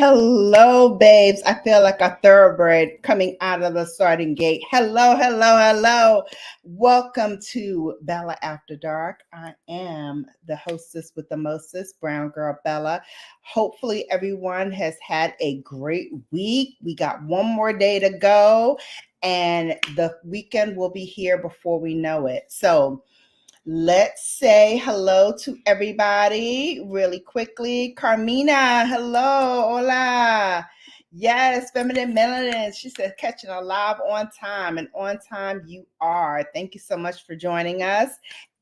Hello, babes. I feel like a thoroughbred coming out of the starting gate. Hello, hello, hello. Welcome to Bella After Dark. I am the hostess with the mostest, Brown Girl Bella. Hopefully, everyone has had a great week. We got one more day to go, and the weekend will be here before we know it. So, let's say hello to everybody really quickly. Carmina, hello, hola. Yes, feminine melanin. She said catching a live on time, and on time you are. Thank you so much for joining us.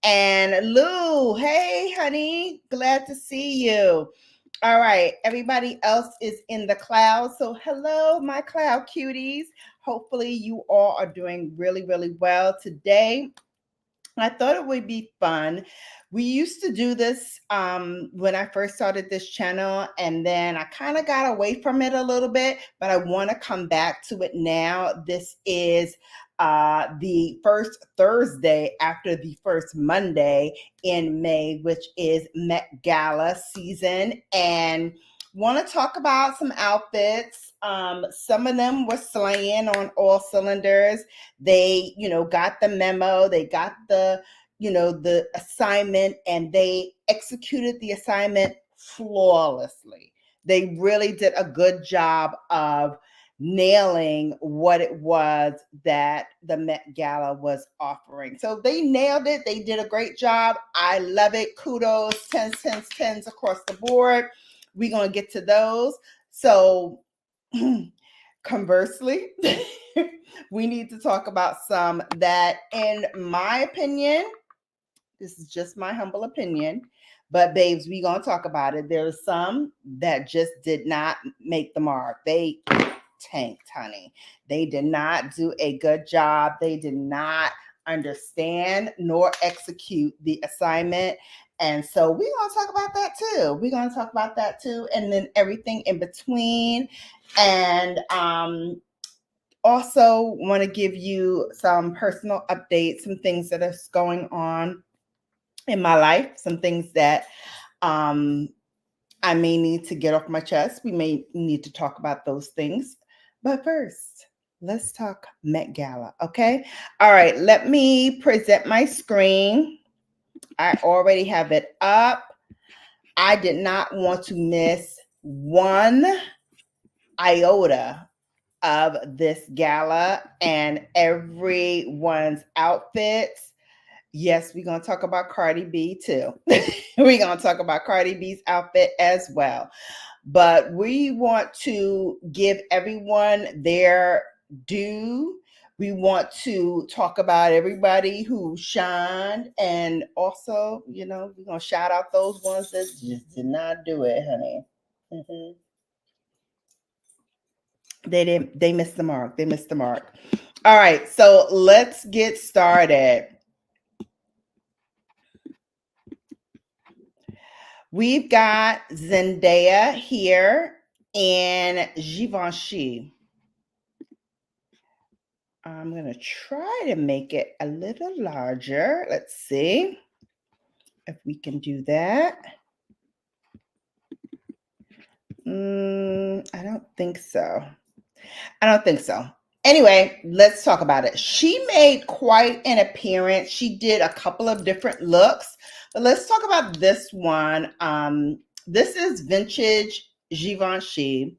And Lou, hey, honey, glad to see you. All right, everybody else is in the cloud. So, hello, my cloud cuties. Hopefully, you all are doing really, really well today. I thought it would be fun. We used to do this when I first started this channel, and then I kind of got away from it a little bit, but I want to come back to it now. This is the first Thursday after the first Monday in May, which is Met Gala season, and want to talk about some outfits. Some of them were slaying on all cylinders. They, got the memo, they got the assignment, and they executed the assignment flawlessly. They really did a good job of nailing what it was that the Met Gala was offering. So they nailed it. They did a great job. I love it. Kudos, 10s, 10s, 10s across the board. We're going to get to those. So conversely, we need to talk about some that, in my opinion, this is just my humble opinion, but babes, we gonna talk about it. There's some that just did not make the mark. They tanked, honey. They did not do a good job. They did not understand nor execute the assignment. And so we're going to talk about that too. We're going to talk about that too. And then everything in between. And also want to give you some personal updates, some things that are going on in my life, some things that I may need to get off my chest. We may need to talk about those things. But first, let's talk Met Gala, okay? All right, let me present my screen. I already have it up. I did not want to miss one iota of this gala and everyone's outfits. Yes, we're going to talk about Cardi B too. We're going to talk about Cardi B's outfit as well. But we want to give everyone their due. We want to talk about everybody who shined. And also, we're going to shout out those ones that just did not do it, honey. Mm-hmm. They missed the mark. They missed the mark. All right, so let's get started. We've got Zendaya here and Givenchy. I'm going to try to make it a little larger. Let's see if we can do that. I don't think so. Anyway, let's talk about it. She made quite an appearance. She did a couple of different looks, but let's talk about this one. This is vintage Givenchy.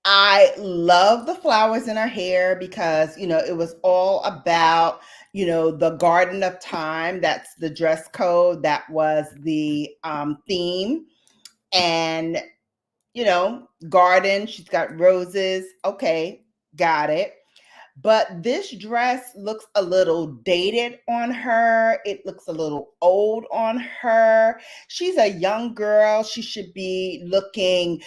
I love the flowers in her hair because, it was all about, the Garden of Time. That's the dress code. That was the theme. And garden, she's got roses. Okay, got it. But this dress looks a little dated on her. It looks a little old on her. She's a young girl. She should be looking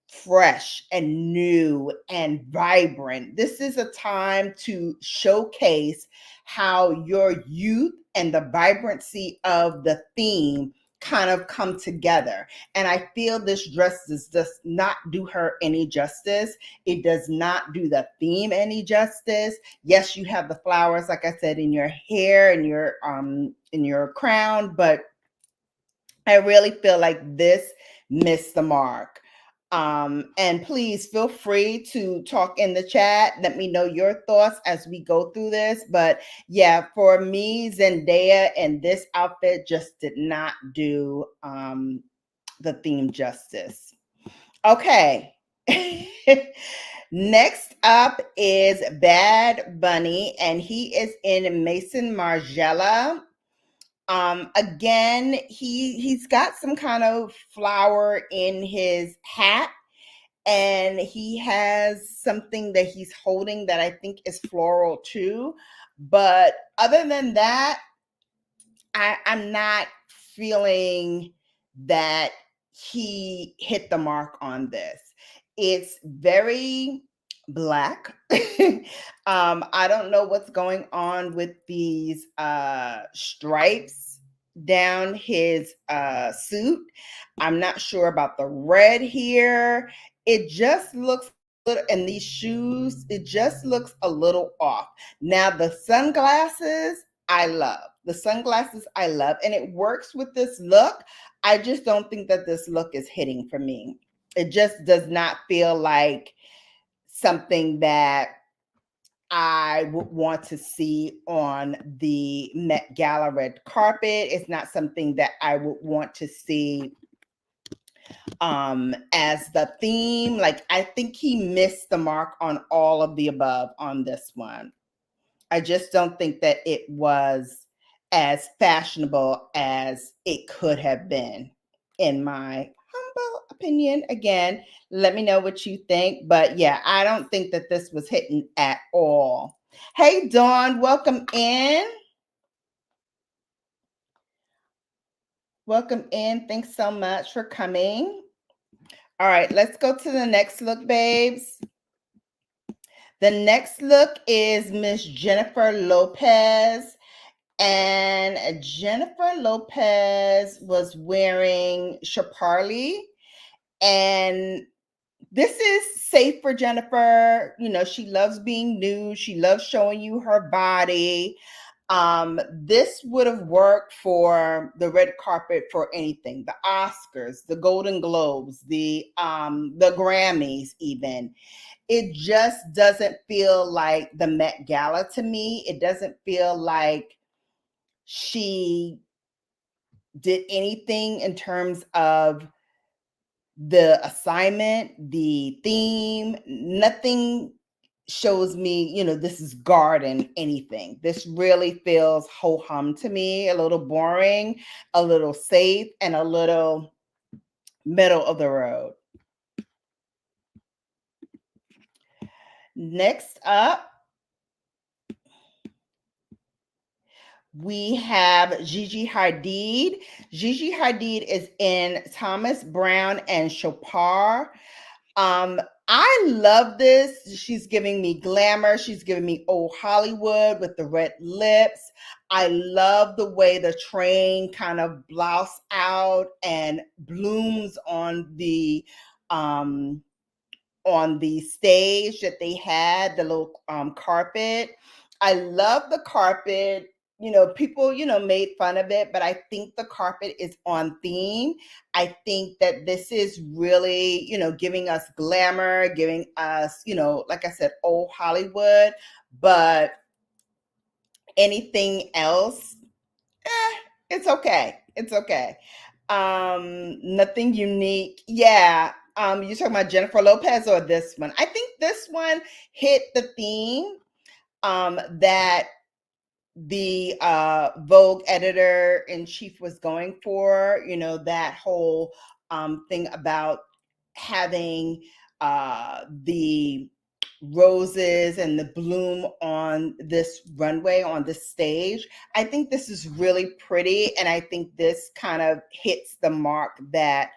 fresh and new and vibrant. This is a time to showcase how your youth and the vibrancy of the theme kind of come together. And I feel this dress does not do her any justice. It does not do the theme any justice. Yes, you have the flowers, like I said, in your hair and in your crown, but I really feel like this missed the mark. And please feel free to talk in the chat. Let me know your thoughts as we go through this. But yeah, for me, Zendaya and this outfit just did not do the theme justice. Okay. Next up is Bad Bunny, and he is in Mason Margiela. Again, he's got some kind of flower in his hat, and he has something that he's holding that I think is floral too. But other than that, I'm not feeling that he hit the mark on this. It's very black. I don't know what's going on with these stripes down his suit. I'm not sure about the red here. It just looks little, and these shoes, it just looks a little off. Now the sunglasses, I love. The sunglasses I love, and it works with this look. I just don't think that this look is hitting for me. It just does not feel like something that I would want to see on the Met Gala red carpet. It's not something that I would want to see as the theme. Like, I think he missed the mark on all of the above on this one. I just don't think that it was as fashionable as it could have been, in my humble opinion. Again, let me know what you think. But yeah, I don't think that this was hitting at all. Hey, Dawn, welcome in. Welcome in. Thanks so much for coming. All right, let's go to the next look, babes. The next look is Miss Jennifer Lopez. And Jennifer Lopez was wearing Chaparli. And this is safe for Jennifer. You know, she loves being nude. She loves showing you her body. This would have worked for the red carpet for anything, the Oscars, the Golden Globes, the Grammys even. It just doesn't feel like the Met Gala to me. It doesn't feel like she did anything in terms of the assignment, the theme. Nothing shows me, you know, this is garden anything. This really feels ho-hum to me, a little boring, a little safe, and a little middle of the road. Next up, we have Gigi Hadid. Gigi Hadid is in Thomas Brown and Chopard. I love this. She's giving me glamour. She's giving me old Hollywood with the red lips. I love the way the train kind of blouse out and blooms on the stage that they had, the little carpet. I love the carpet. You know, people, you know, made fun of it, but I think the carpet is on theme. I think that this is really, you know, giving us glamour, giving us, you know, like I said, old Hollywood, but anything else, it's okay. It's okay. Nothing unique. Yeah. You're talking about Jennifer Lopez or this one? I think this one hit the theme that the Vogue editor in chief was going for, you know, that whole thing about having the roses and the bloom on this runway, on this stage. I think this is really pretty, and I think this kind of hits the mark that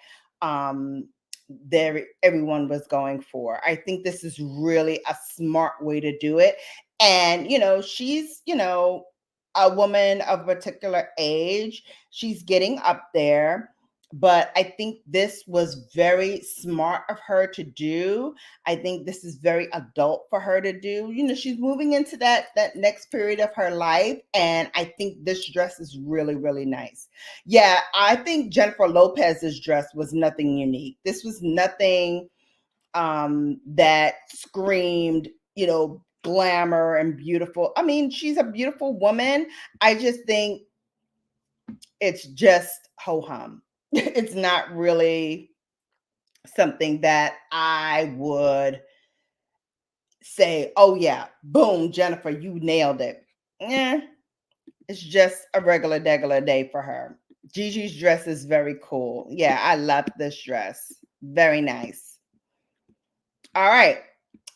everyone was going for. I think this is really a smart way to do it. And, you know, she's, you know, a woman of a particular age. She's getting up there, but I think this was very smart of her to do. I think this is very adult for her to do. You know, she's moving into that next period of her life, and I think this dress is really, really nice. Yeah, I think Jennifer Lopez's dress was nothing unique. This was nothing that screamed, you know, glamour and beautiful. I mean, she's a beautiful woman. I just think it's just ho hum. It's not really something that I would say, oh yeah, boom, Jennifer, you nailed it. Yeah, it's just a regular day for her. Gigi's dress is very cool. Yeah, I love this dress. Very nice. All right.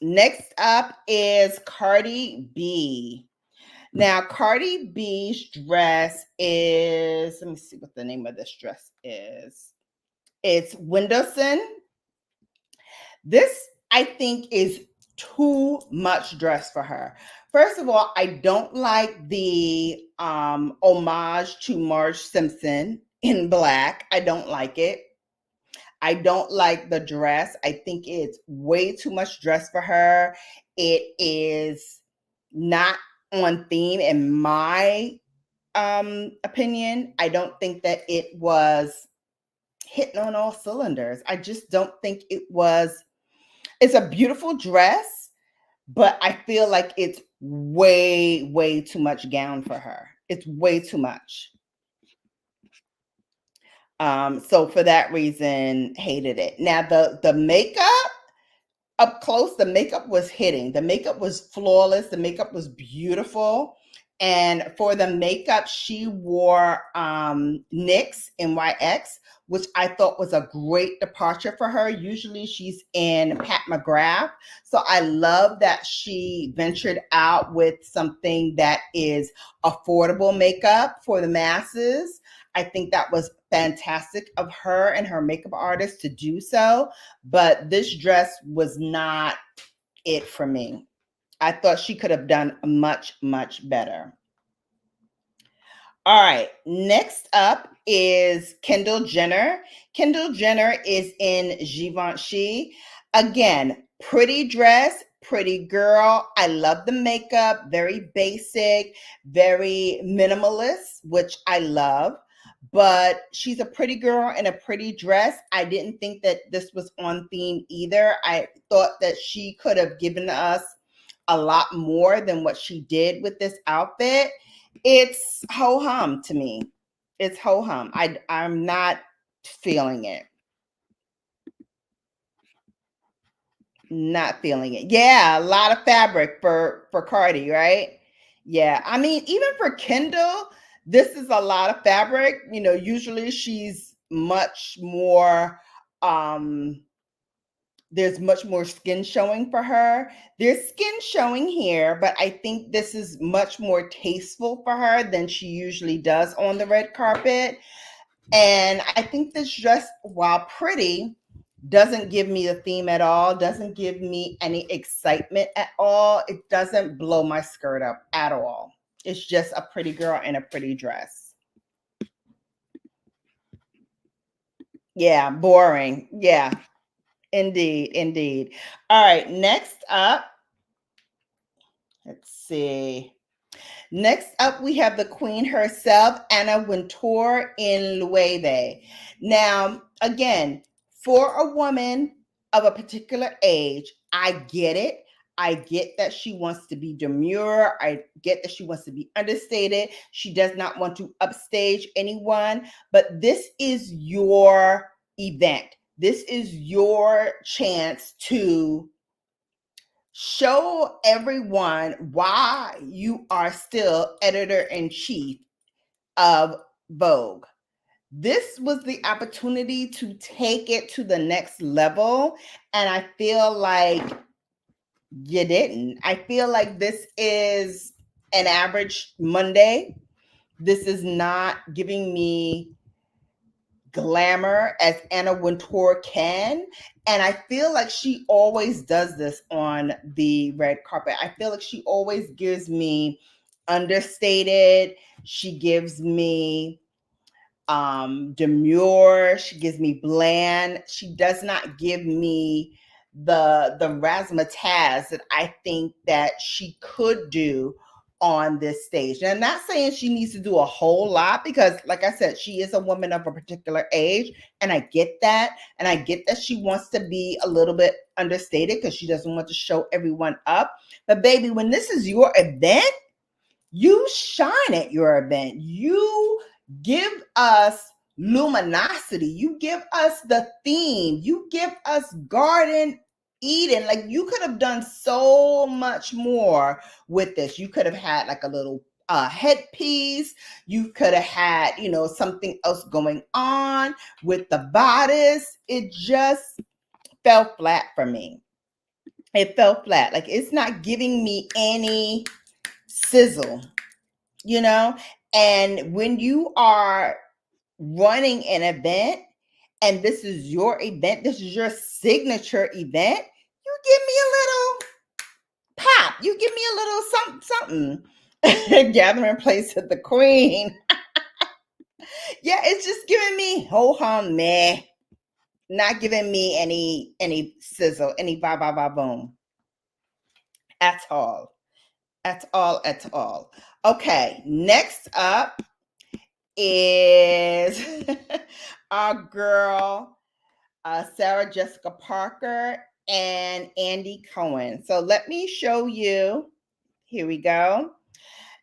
Next up is Cardi B. Now, Cardi B's dress is, let me see what the name of this dress is. It's Windowson. This, I think, is too much dress for her. First of all, I don't like the homage to Marge Simpson in black. I don't like it. I don't like the dress. I think it's way too much dress for her. It is not on theme in my opinion. I don't think that it was hitting on all cylinders. I just don't think it was. It's a beautiful dress, but I feel like it's way too much gown for her. It's way too much. So for that reason, hated it. Now the makeup up close, the makeup was hitting. The makeup was flawless. The makeup was beautiful. And for the makeup, she wore NYX, NYX, which I thought was a great departure for her. Usually she's in Pat McGrath. So I love that she ventured out with something that is affordable makeup for the masses. I think that was fantastic of her and her makeup artist to do so. But this dress was not it for me. I thought she could have done much better. All right, next up is Kendall Jenner. Kendall Jenner is in Givenchy. Again, pretty dress, pretty girl. I love the makeup, very basic, very minimalist, which I love. But she's a pretty girl in a pretty dress. I didn't think that this was on theme either. I thought that she could have given us a lot more than what she did with this outfit. It's ho hum to me. It's ho hum. I'm not feeling it. Not feeling it. Yeah, a lot of fabric for Cardi, right? Yeah. I mean, even for Kendall, this is a lot of fabric. You know, usually she's much more there's much more skin showing for her. There's skin showing here, but I think this is much more tasteful for her than she usually does on the red carpet. And I think this dress, while pretty, doesn't give me the theme at all, doesn't give me any excitement at all. It doesn't blow my skirt up at all. It's just a pretty girl in a pretty dress. Yeah, boring. Yeah, indeed. All right, next up, let's see. Next up, we have the queen herself, Anna Wintour in Loewe. Now, again, for a woman of a particular age, I get it. I get that she wants to be demure. I get that she wants to be understated. She does not want to upstage anyone. But this is your event. This is your chance to show everyone why you are still editor in chief of Vogue. This was the opportunity to take it to the next level. And I feel like you didn't. I feel like this is an average Monday. This is not giving me glamour as Anna Wintour can. And I feel like she always does this on the red carpet. I feel like she always gives me understated. She gives me demure. She gives me bland. She does not give me the razzmatazz that I think that she could do on this stage. And I'm not saying she needs to do a whole lot because, like I said, she is a woman of a particular age, and I get that. And I get that she wants to be a little bit understated because she doesn't want to show everyone up. But baby, when this is your event, you shine at your event. You give us luminosity. You give us the theme. You give us Garden Eden. Like, you could have done so much more with this. You could have had like a little headpiece. You could have had, something else going on with the bodice. It just fell flat for me. It fell flat. Like, it's not giving me any sizzle. And when you are running an event and this is your event, this is your signature event, you give me a little pop, you give me a little something. Gathering place at the Queen. Yeah, it's just giving me ho-hum meh, not giving me any sizzle, any ba boom at all. At all. Okay, next up is our girl, Sarah Jessica Parker and Andy Cohen. So let me show you. Here we go.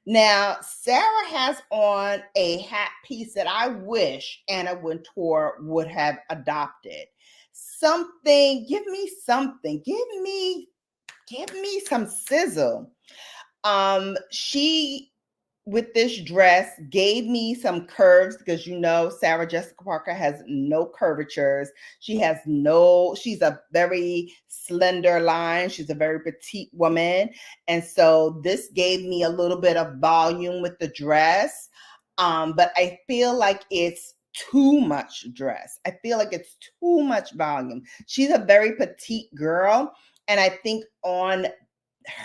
Now, Sarah has on a hat piece that I wish Anna Wintour would have adopted. Something, give me something. Give me some sizzle. She, with this dress, gave me some curves because Sarah Jessica Parker has no curvatures. She's a very slender line. She's a very petite woman. And so this gave me a little bit of volume with the dress. But I feel like it's too much dress. I feel like it's too much volume. She's a very petite girl. And I think on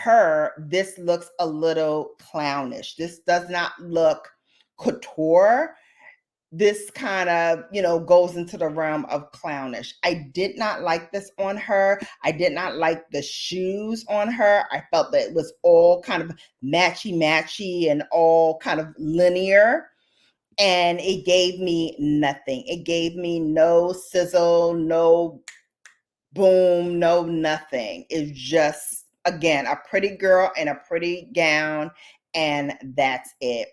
her, this looks a little clownish. This does not look couture. This kind of, goes into the realm of clownish. I did not like this on her. I did not like the shoes on her. I felt that it was all kind of matchy and all kind of linear. And it gave me nothing. It gave me no sizzle, no boom, no nothing. It's just, again, a pretty girl in a pretty gown, and that's it.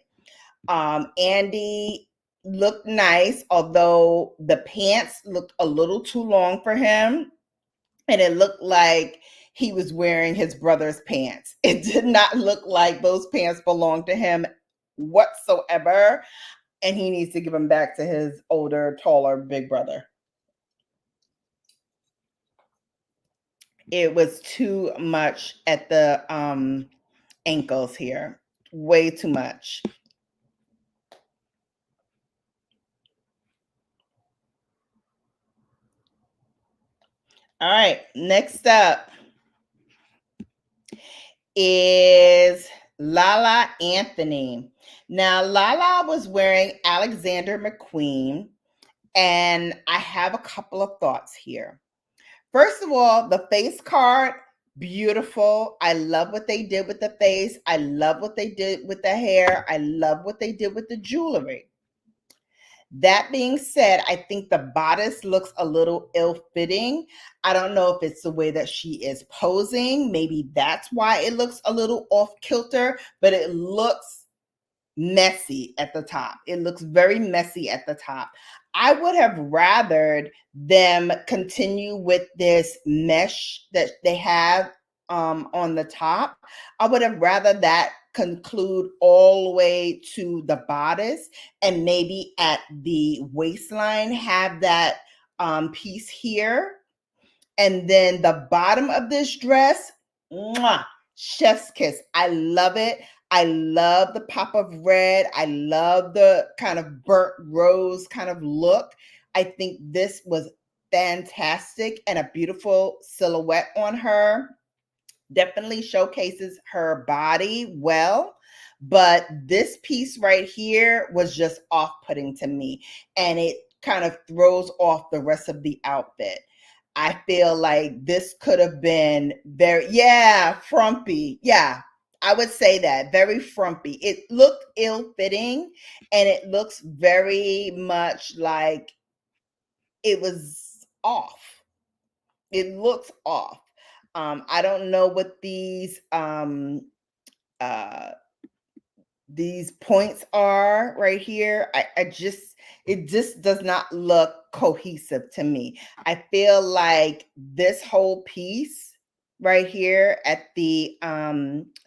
Andy looked nice, although the pants looked a little too long for him, and it looked like he was wearing his brother's pants. It did not look like those pants belonged to him whatsoever, and he needs to give them back to his older, taller, big brother. It was too much at the ankles here. Way too much. All right, next up is Lala Anthony. Now, Lala was wearing Alexander McQueen, and I have a couple of thoughts here. First of all, the face card, beautiful. I love what they did with the face. I love what they did with the hair. I love what they did with the jewelry. That being said, I think the bodice looks a little ill-fitting. I don't know if it's the way that she is posing. Maybe that's why it looks a little off-kilter, but it looks messy at the top. It looks very messy at the top. I would have rathered them continue with this mesh that they have on the top. I would have rather that conclude all the way to the bodice, and maybe at the waistline have that piece here. And then the bottom of this dress, mwah, chef's kiss. I love it. I love the pop of red. I love the kind of burnt rose kind of look. I think this was fantastic and a beautiful silhouette on her. Definitely showcases her body well, But this piece right here was just off-putting to me, and it kind of throws off the rest of the outfit. I feel like this could have been very, yeah, frumpy. Yeah, I would say that. Very frumpy. It looked ill-fitting, and it looks very much like it was off. It looks off. I don't know what uh these points are right here. It just does not look cohesive to me. I feel like this whole piece right here at the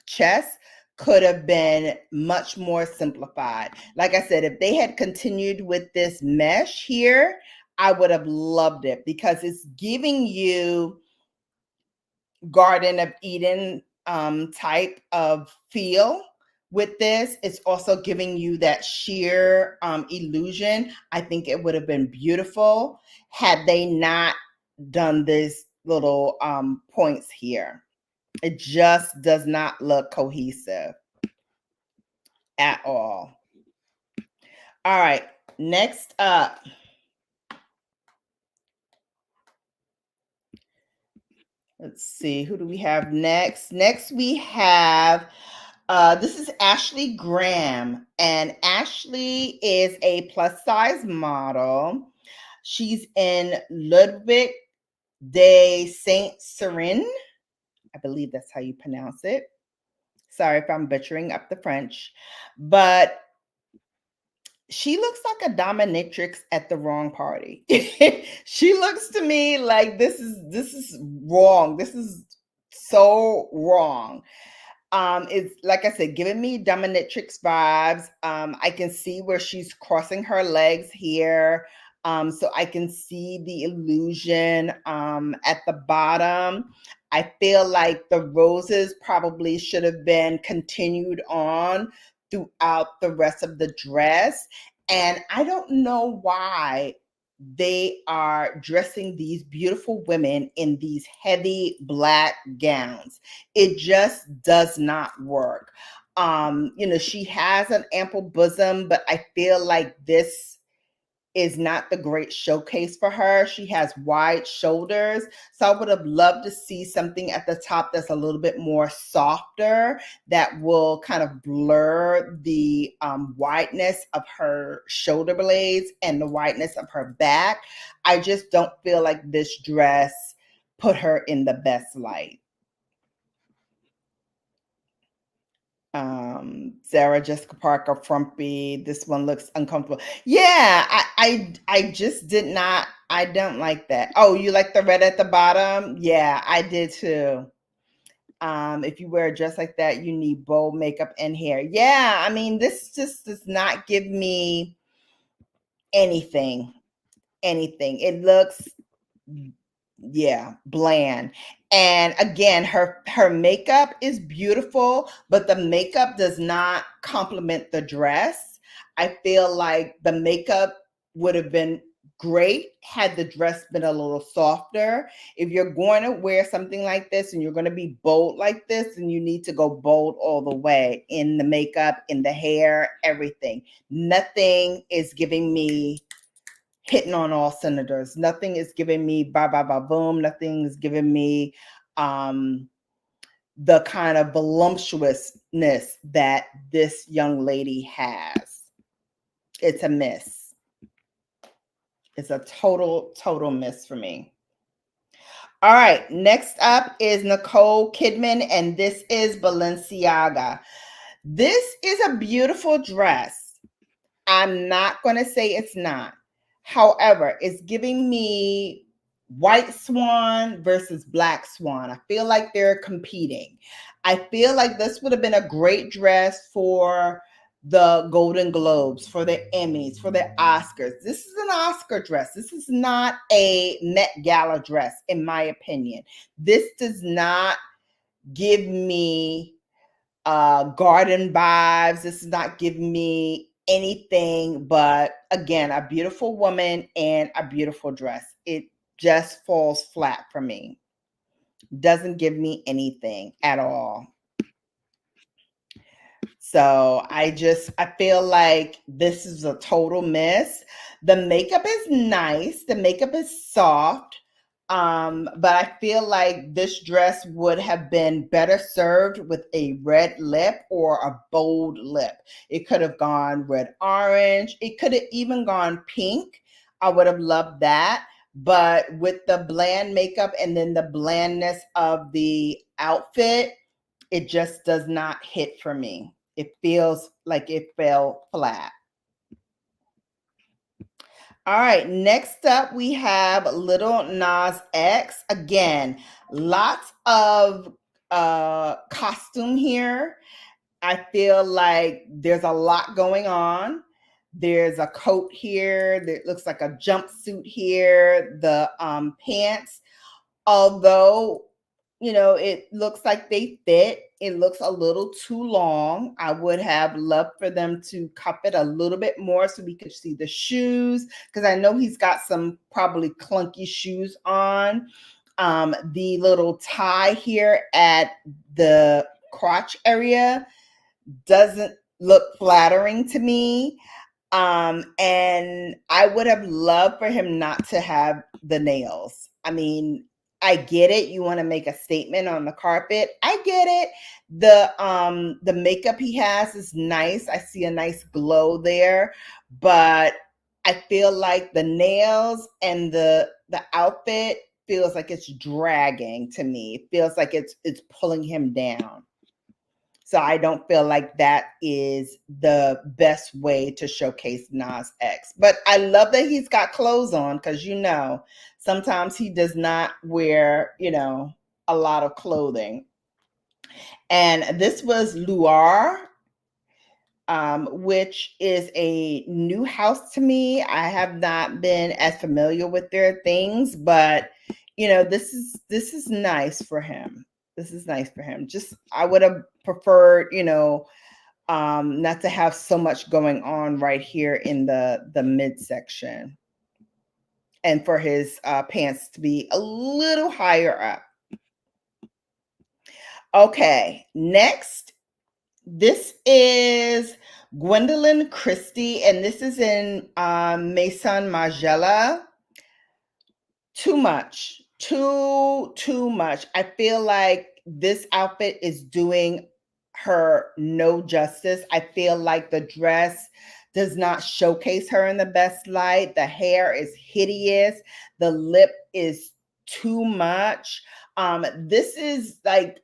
chest could have been much more simplified. Like I said, if they had continued with this mesh here, I would have loved it, because it's giving you Garden of Eden type of feel with this. It's also giving you that sheer illusion. I think it would have been beautiful had they not done this little points here. It just does not look cohesive at all. All right, next up. Let's see, who do we have next? Next we have this is Ashley Graham, and Ashley is a plus size model. She's in Ludwig de Saint Serin. I believe that's how you pronounce it. Sorry if I'm butchering up the French, but she looks like a dominatrix at the wrong party. She looks to me like this is wrong. This is so wrong. It's like I said, giving me dominatrix vibes. I can see where she's crossing her legs here. So I can see the illusion at the bottom. I feel like the roses probably should have been continued on throughout the rest of the dress. And I don't know why they are dressing these beautiful women in these heavy black gowns. It just does not work. She has an ample bosom, but I feel like this is not the great showcase for her. She has wide shoulders. So I would have loved to see something at the top that's a little bit more softer, that will kind of blur the wideness of her shoulder blades and the wideness of her back. I just don't feel like this dress put her in the best light. Sarah Jessica Parker, frumpy. This one looks uncomfortable. Yeah, I just did not. I don't like that. Oh, you like the red at the bottom? Yeah, I did too. If you wear a dress like that, you need bold makeup and hair. Yeah, I mean, this just does not give me anything. Anything. It looks, yeah, bland. And again, her makeup is beautiful, but the makeup does not complement the dress. I feel like the makeup would have been great had the dress been a little softer. If you're going to wear something like this and you're going to be bold like this, then you need to go bold all the way in the makeup, in the hair, everything. Nothing is giving me hitting on all cylinders. Nothing is giving me ba ba ba boom. Nothing is giving me the kind of voluptuousness that this young lady has. It's a miss. It's a total miss for me. All right, next up is Nicole Kidman, and this is Balenciaga. This is a beautiful dress. I'm not going to say it's not. However, it's giving me white swan versus black swan. I feel like they're competing. I feel like this would have been a great dress for the Golden Globes, for the Emmys, for the Oscars. This is an Oscar dress. This is not a Met Gala dress, in my opinion. This does not give me garden vibes. This is not giving me anything but, again, a beautiful woman and a beautiful dress. It just falls flat for me. Doesn't give me anything at all. So I feel like this is a total miss. The makeup is nice. The makeup is soft. But I feel like this dress would have been better served with a red lip or a bold lip. It could have gone red orange. It could have even gone pink. I would have loved that. But with the bland makeup and then the blandness of the outfit, it just does not hit for me. It feels like it fell flat. All right, next up we have Little Nas X. Again, lots of costume here. I feel like there's a lot going on. There's a coat here that looks like a jumpsuit here. The pants, although it looks like they fit, it looks a little too long. I would have loved for them to cup it a little bit more so we could see the shoes, because I know he's got some probably clunky shoes on. The little tie here at the crotch area doesn't look flattering to me. And I would have loved for him not to have the nails. I mean, I get it. You want to make a statement on the carpet. I get it. The makeup he has is nice. I see a nice glow there, but I feel like the nails and the outfit feels like it's dragging to me. It feels like it's pulling him down. So I don't feel like that is the best way to showcase Nas X. But I love that he's got clothes on, because sometimes he does not wear, a lot of clothing. And this was Luar, which is a new house to me. I have not been as familiar with their things, but this is nice for him. This is nice for him. Just I would have preferred, not to have so much going on right here in the midsection, and for his pants to be a little higher up. Okay, next, this is Gwendolyn Christie, and this is in Maison Margiela. Too much, too much. I feel like this outfit is doing her no justice. I feel like the dress does not showcase her in the best light. The hair is hideous. The lip is too much. This is like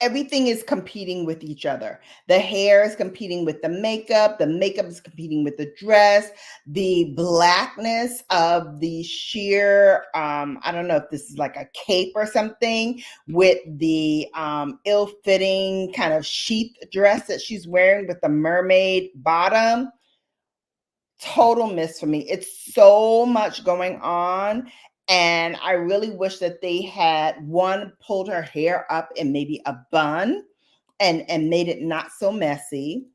everything is competing with each other. The hair is competing with the makeup is competing with the dress, the blackness of the sheer, I don't know if this is like a cape or something, with the ill-fitting kind of sheath dress that she's wearing with the mermaid bottom. Total miss for me. It's so much going on. And I really wish that they had, one, pulled her hair up in maybe a bun and made it not so messy.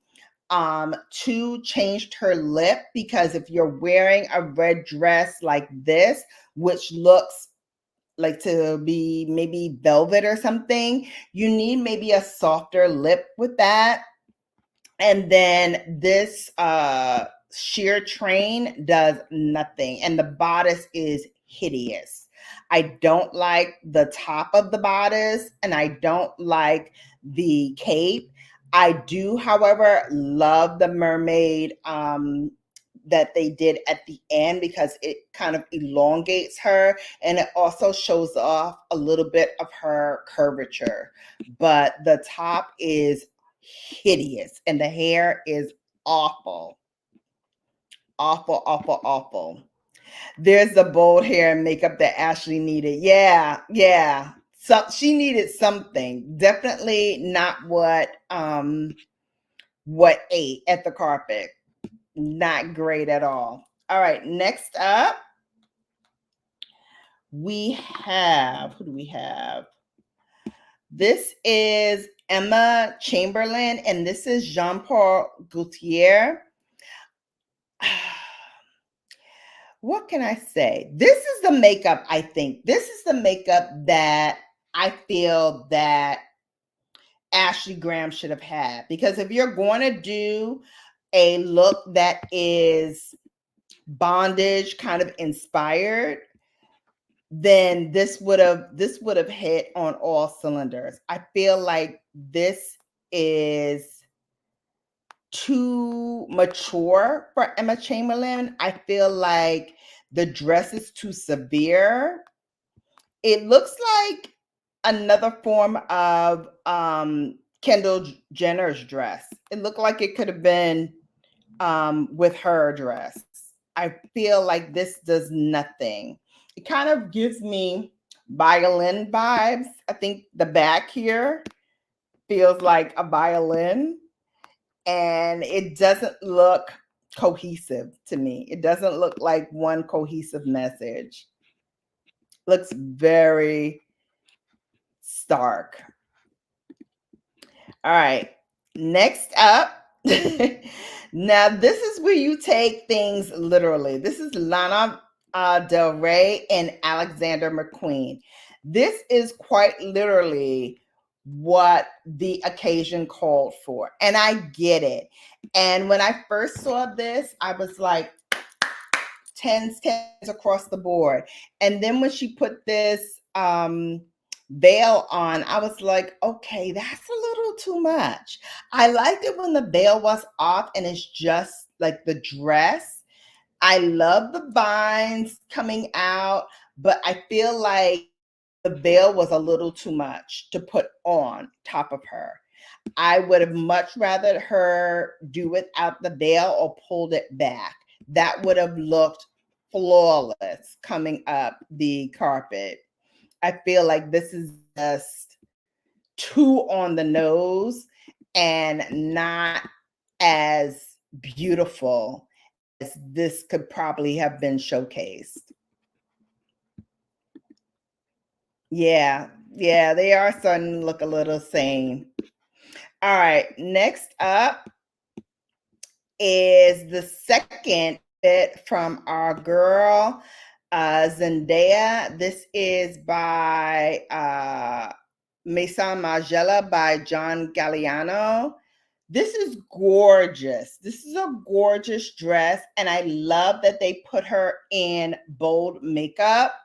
Two, changed her lip, because if you're wearing a red dress like this, which looks like to be maybe velvet or something, you need maybe a softer lip with that. And then this sheer train does nothing, and the bodice is hideous. I don't like the top of the bodice, and I don't like the cape. I do, however, love the mermaid that they did at the end, because it kind of elongates her, and it also shows off a little bit of her curvature. But the top is hideous, and the hair is awful. Awful. There's the bold hair and makeup that Ashley needed. Yeah. So she needed something. Definitely not what ate at the carpet. Not great at all. All right, next up we have, who do we have? This is Emma Chamberlain, and this is Jean-Paul Gaultier. What can I say? This is the makeup, I think. This is the makeup that I feel that Ashley Graham should have had. Because if you're going to do a look that is bondage kind of inspired, then this would have hit on all cylinders. I feel like this is too mature for Emma Chamberlain. I feel like the dress is too severe. It looks like another form of Kendall Jenner's dress. It looked like it could have been with her dress. I feel like this does nothing. It kind of gives me violin vibes. I think the back here feels like a violin, and it doesn't look cohesive to me. It doesn't look like one cohesive message. Looks very stark. All right. Next up. Now, this is where you take things literally. This is Lana Del Rey and Alexander McQueen. This is quite literally what the occasion called for. And I get it. And when I first saw this, I was like, tens across the board. And then when she put this veil on, I was like, okay, that's a little too much. I liked it when the veil was off and it's just like the dress. I love the vines coming out, but I feel like the veil was a little too much to put on top of her. I would have much rather her do without the veil or pulled it back. That would have looked flawless coming up the carpet. I feel like this is just too on the nose and not as beautiful as this could probably have been showcased. Yeah, yeah, they are starting to look a little sane. All right, next up is the second bit from our girl Zendaya. This is by Maison Margiela by John Galliano. This is gorgeous. This is a gorgeous dress, and I love that they put her in bold makeup.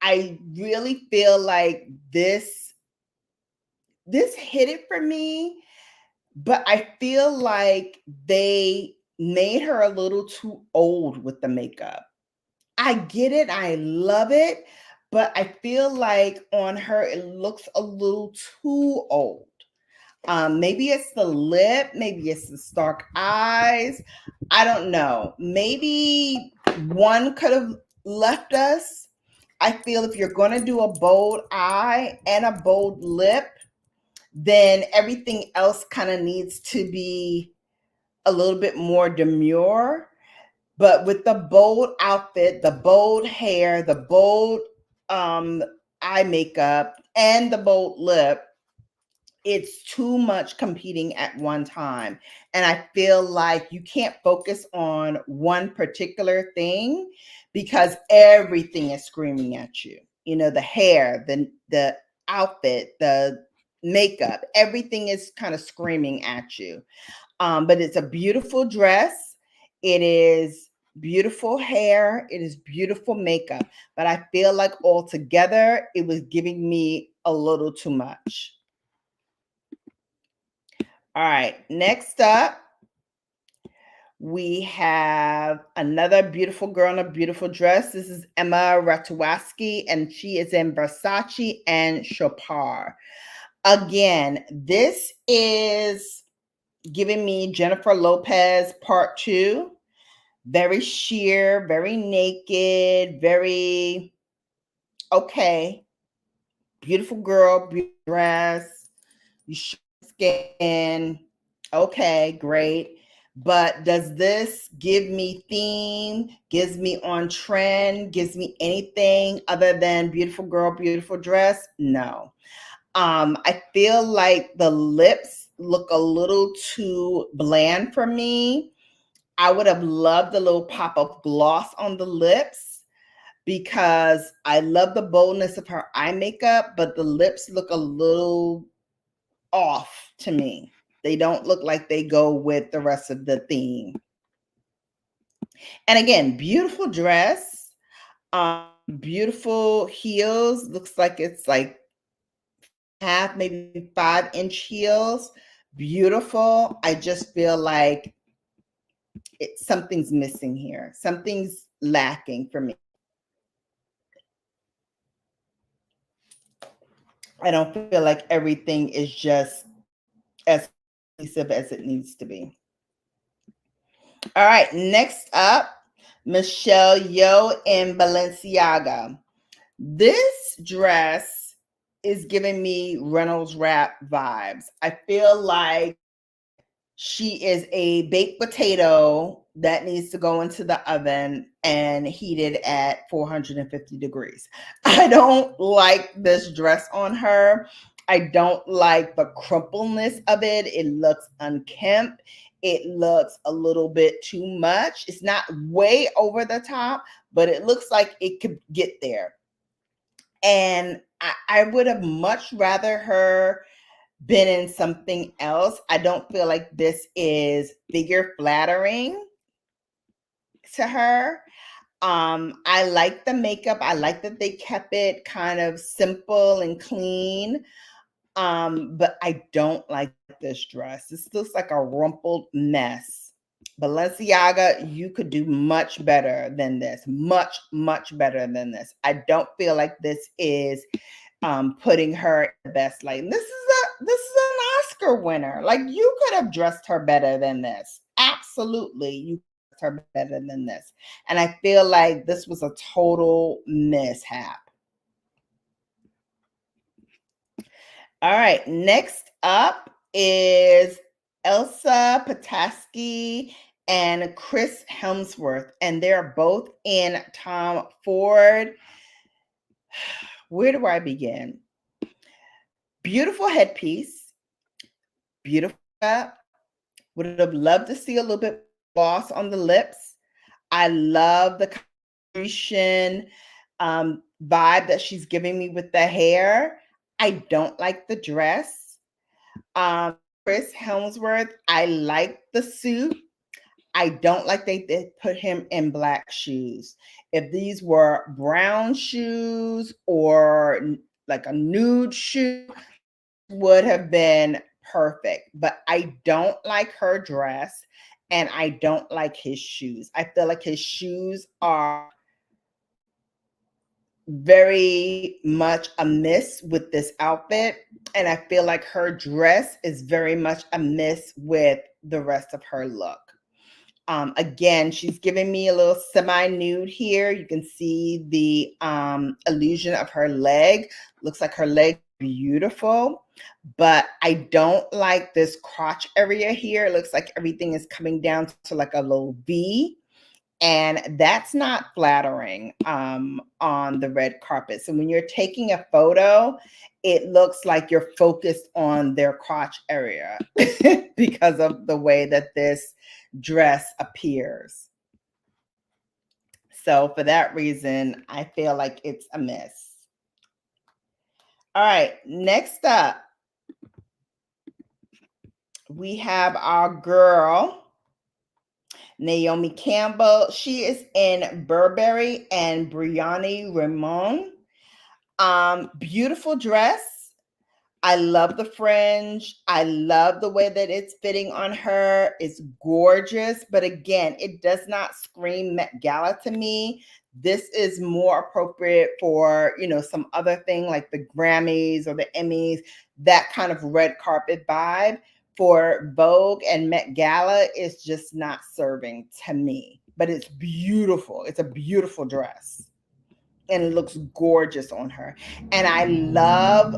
I really feel like this hit it for me, but I feel like they made her a little too old with the makeup. I get it. I love it. But I feel like on her, it looks a little too old. Maybe it's the lip. Maybe it's the stark eyes. I don't know. Maybe one could have left us. I feel if you're going to do a bold eye and a bold lip, then everything else kind of needs to be a little bit more demure. But with the bold outfit, the bold hair, the bold eye makeup, and the bold lip, it's too much competing at one time. And I feel like you can't focus on one particular thing because everything is screaming at you. You know, the hair, the outfit, the makeup, everything is kind of screaming at you. But it's a beautiful dress. It is beautiful hair. It is beautiful makeup. But I feel like altogether, it was giving me a little too much. All right, next up, we have another beautiful girl in a beautiful dress. This is Emma Ratajkowski, and she is in Versace and Chopard. Again, this is giving me Jennifer Lopez part 2. Very sheer, very naked, very okay. Beautiful girl, beautiful dress. You show skin. Okay, great. But does this give me theme? Gives me on trend? Gives me anything other than beautiful girl, beautiful dress? No. I feel like the lips look a little too bland for me. I would have loved a little pop of gloss on the lips because I love the boldness of her eye makeup, but the lips look a little off to me. They don't look like they go with the rest of the theme. And again, beautiful dress, beautiful heels. Looks like it's like half, maybe 5-inch heels. Beautiful. I just feel like something's missing here. Something's lacking for me. I don't feel like everything is just as cohesive as it needs to be. All right, next up, Michelle Yeoh in Balenciaga. This dress is giving me Reynolds Wrap vibes. I feel like she is a baked potato that needs to go into the oven and heated at 450 degrees. I don't like this dress on her. I don't like the crumpleness of it. It looks unkempt. It looks a little bit too much. It's not way over the top, but it looks like it could get there. And I would have much rather her been in something else. I don't feel like this is figure flattering to her. I like the makeup. I like that they kept it kind of simple and clean. But I don't like this dress. This looks like a rumpled mess. Balenciaga, you could do much better than this. Much, much better than this. I don't feel like this is putting her in the best light. And this is an Oscar winner. Like, you could have dressed her better than this. Absolutely, you could have dressed her better than this. And I feel like this was a total mishap. All right, next up is Elsa Pataski and Chris Hemsworth, and they're both in Tom Ford. Where do I begin? Beautiful headpiece, beautiful. Would have loved to see a little bit gloss on the lips. I love the coloration vibe that she's giving me with the hair. I don't like the dress. Chris Hemsworth, I like the suit. I don't like they put him in black shoes. If these were brown shoes or like a nude shoe, would have been perfect. But I don't like her dress and I don't like his shoes. I feel like his shoes are very much amiss with this outfit. And I feel like her dress is very much amiss with the rest of her look. Again, she's giving me a little semi-nude here. You can see the illusion of her leg. Looks like her leg beautiful, but I don't like this crotch area here. It looks like everything is coming down to like a little V, and that's not flattering on the red carpet. So when you're taking a photo, it looks like you're focused on their crotch area because of the way that this dress appears. So for that reason, I feel like it's a miss. All right, next up, we have our girl, Naomi Campbell. She is in Burberry and Brioni Ramon. Beautiful dress. I love the fringe. I love the way that it's fitting on her. It's gorgeous. But again, it does not scream Met Gala to me. This is more appropriate for, some other thing like the Grammys or the Emmys, that kind of red carpet vibe. For Vogue and Met Gala, it's just not serving to me. But it's beautiful. It's a beautiful dress. And it looks gorgeous on her. And I love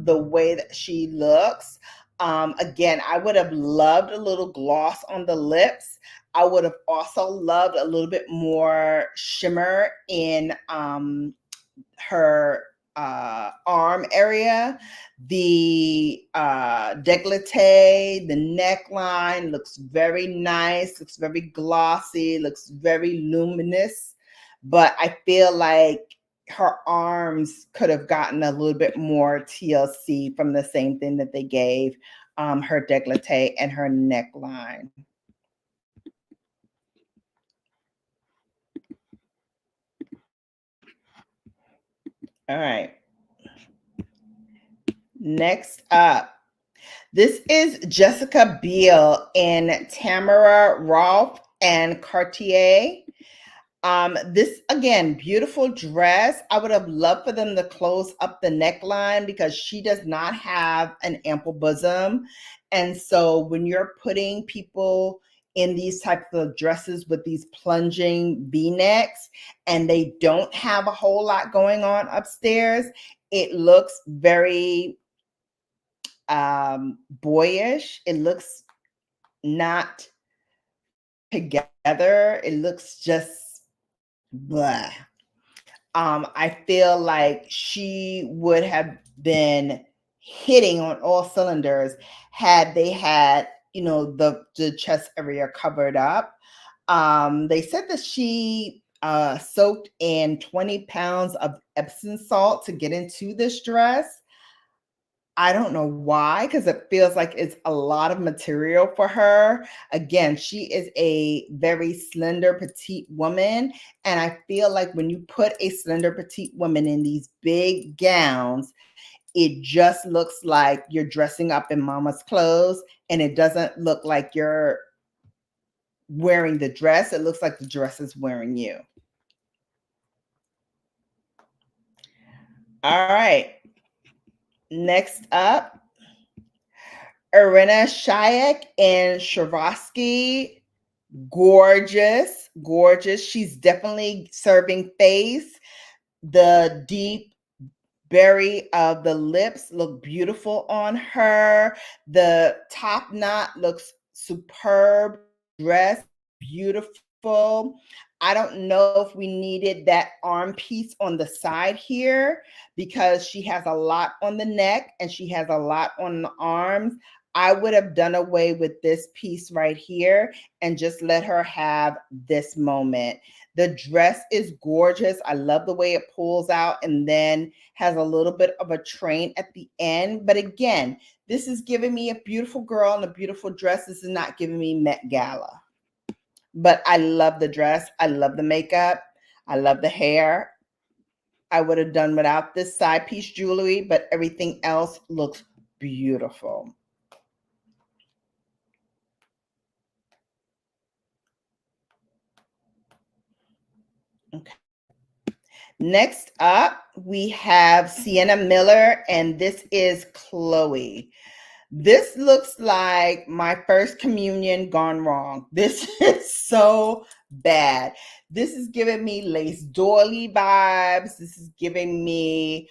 the way that she looks. Again, I would have loved a little gloss on the lips. I would have also loved a little bit more shimmer in her arm area. The décolleté, the neckline looks very nice, looks very glossy, looks very luminous. But I feel like her arms could have gotten a little bit more TLC from the same thing that they gave her décolleté and her neckline. All right. Next up, this is Jessica Biel in Tamara Rolfe and Cartier. This again, beautiful dress. I would have loved for them to close up the neckline because she does not have an ample bosom. And so when you're putting people in these types of dresses with these plunging V-necks and they don't have a whole lot going on upstairs, it looks very boyish. It looks not together. It looks just blah. I feel like she would have been hitting on all cylinders had they had, the chest area covered up. They said that she soaked in 20 pounds of Epsom salt to get into this dress. I don't know why, because it feels like it's a lot of material for her. Again, she is a very slender, petite woman. And I feel like when you put a slender, petite woman in these big gowns, it just looks like you're dressing up in mama's clothes. And it doesn't look like you're wearing the dress. It looks like the dress is wearing you. All right. Next up, Irina Shayk and Swarovski. Gorgeous, gorgeous. She's definitely serving face. The deep berry of the lips look beautiful on her. The top knot looks superb. Dress, beautiful. I don't know if we needed that arm piece on the side here because she has a lot on the neck and she has a lot on the arms. I would have done away with this piece right here and just let her have this moment. The dress is gorgeous. I love the way it pulls out and then has a little bit of a train at the end. But again, this is giving me a beautiful girl in a beautiful dress. This is not giving me Met Gala. But I love the dress. I love the makeup. I love the hair. I would have done without this side piece jewelry, but everything else looks beautiful. Okay. Next up, we have Sienna Miller, and this is Chloe. This looks like my first communion gone wrong. This is so bad. This is giving me lace doily vibes. This is giving me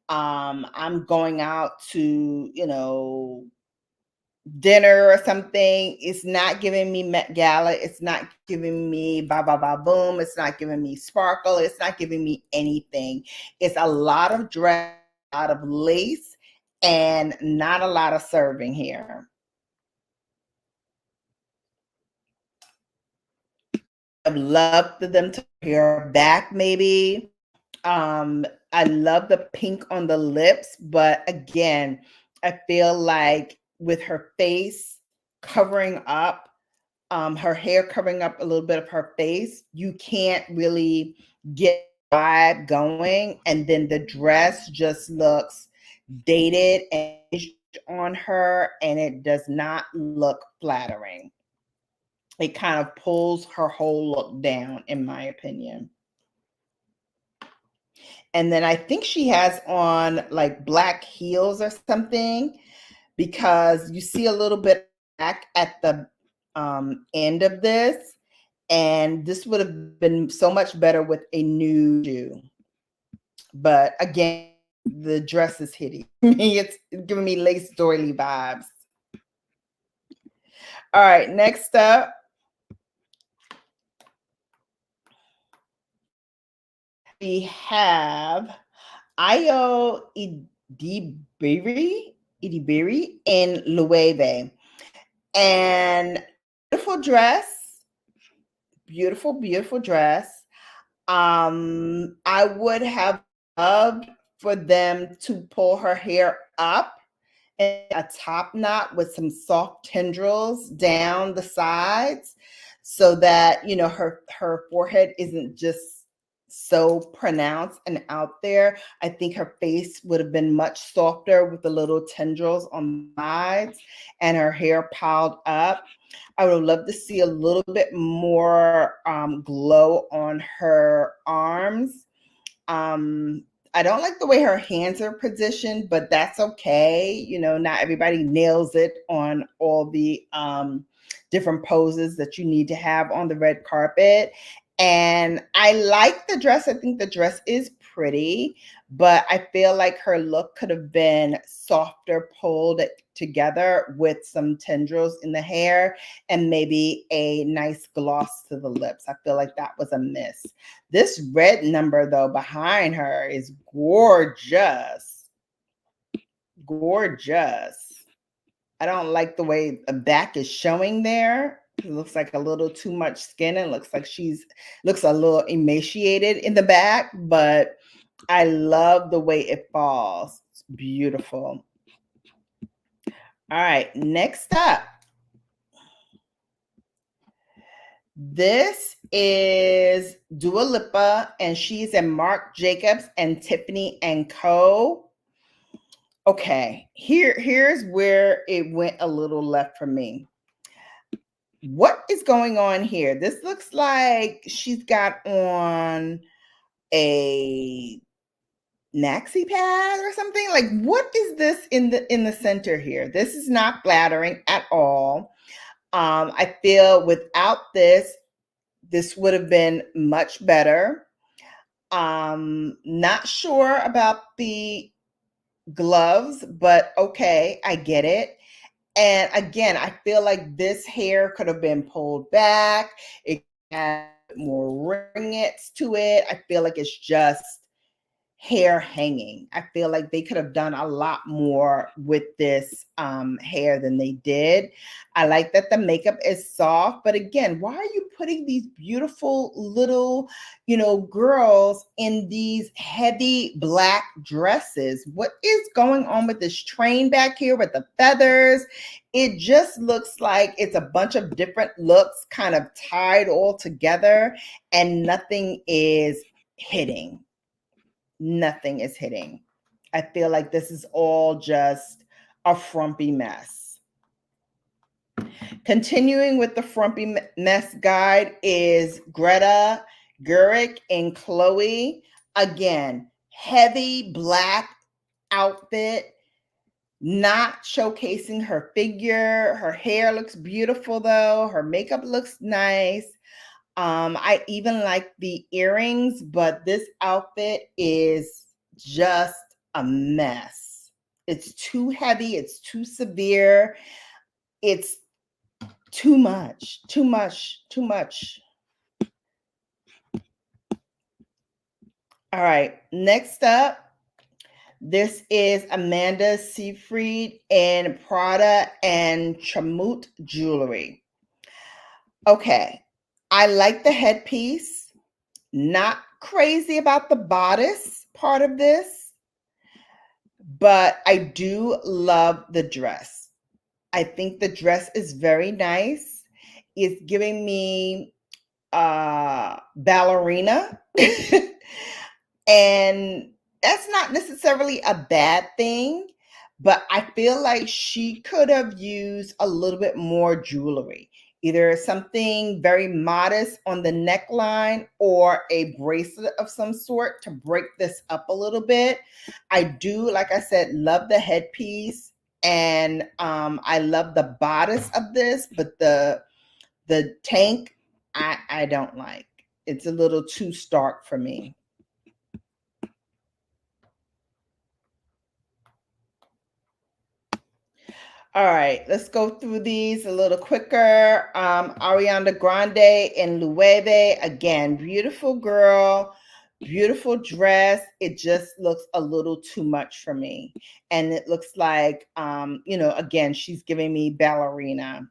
I'm going out to, dinner or something. It's not giving me Met Gala. It's not giving me ba ba ba boom. It's not giving me sparkle. It's not giving me anything. It's a lot of dress, a lot of lace, and not a lot of serving here. I'd love for them to hair back maybe. I love the pink on the lips, but again, I feel like with her face covering up, her hair covering up a little bit of her face, you can't really get the vibe going. And then the dress just looks dated and on her, and it does not look flattering. It kind of pulls her whole look down, in my opinion. And then I think she has on like black heels or something because you see a little bit back at the end of this. And this would have been so much better with a nude shoe. But again, the dress is hitting me. It's giving me lace doily vibes. All right, next up, we have Ayo Idibiri in Loewe. And beautiful dress, beautiful, beautiful dress. I would have loved for them to pull her hair up and a top knot with some soft tendrils down the sides so that, her forehead isn't just so pronounced and out there. I think her face would have been much softer with the little tendrils on the sides and her hair piled up. I would love to see a little bit more glow on her arms. um I don't like the way her hands are positioned, but that's okay. Not everybody nails it on all the different poses that you need to have on the red carpet. And I like the dress. I think the dress is pretty, but I feel like her look could have been softer, pulled together with some tendrils in the hair and maybe a nice gloss to the lips. I feel like that was a miss. This red number, though, behind her is gorgeous. Gorgeous. I don't like the way the back is showing there. It looks like a little too much skin. It looks like looks a little emaciated in the back, but I love the way it falls. It's beautiful. All right, next up. This is Dua Lipa, and she's in Marc Jacobs and Tiffany & Co. Okay, here's where it went a little left for me. What is going on here? This looks like she's got on a maxi pad or something. Like, what is this in the center here? This is not flattering at all. I feel without this would have been much better. Not sure about the gloves, but okay, I get it. And again, I feel like this hair could have been pulled back. It had more ringlets to it. I feel like it's just hair hanging. I feel like they could have done a lot more with this hair than they did. I like that the makeup is soft, but again, why are you putting these beautiful little, girls in these heavy black dresses? What is going on with this train back here with the feathers? It just looks like it's a bunch of different looks kind of tied all together and nothing is hitting. Nothing is hitting. I feel like this is all just a frumpy mess. Continuing with the frumpy mess guide is Greta Gerwig and Chloe. Again, heavy black outfit, not showcasing her figure. Her hair looks beautiful though. Her makeup looks nice. I even like the earrings, but this outfit is just a mess. It's too heavy. It's too severe. It's too much, too much, too much. All right, next up, this is Amanda Seyfried in Prada and Chamut Jewelry. Okay, I like the headpiece. Not crazy about the bodice part of this, but I do love the dress. I think the dress is very nice. It's giving me ballerina. And that's not necessarily a bad thing, but I feel like she could have used a little bit more jewelry, either something very modest on the neckline or a bracelet of some sort to break this up a little bit. I do, like I said, love the headpiece, and I love the bodice of this, but the tank I don't like. It's a little too stark for me. All right, let's go through these a little quicker. Ariana Grande in Loewe. Again, beautiful girl, beautiful dress. It just looks a little too much for me. And it looks like, again, she's giving me ballerina.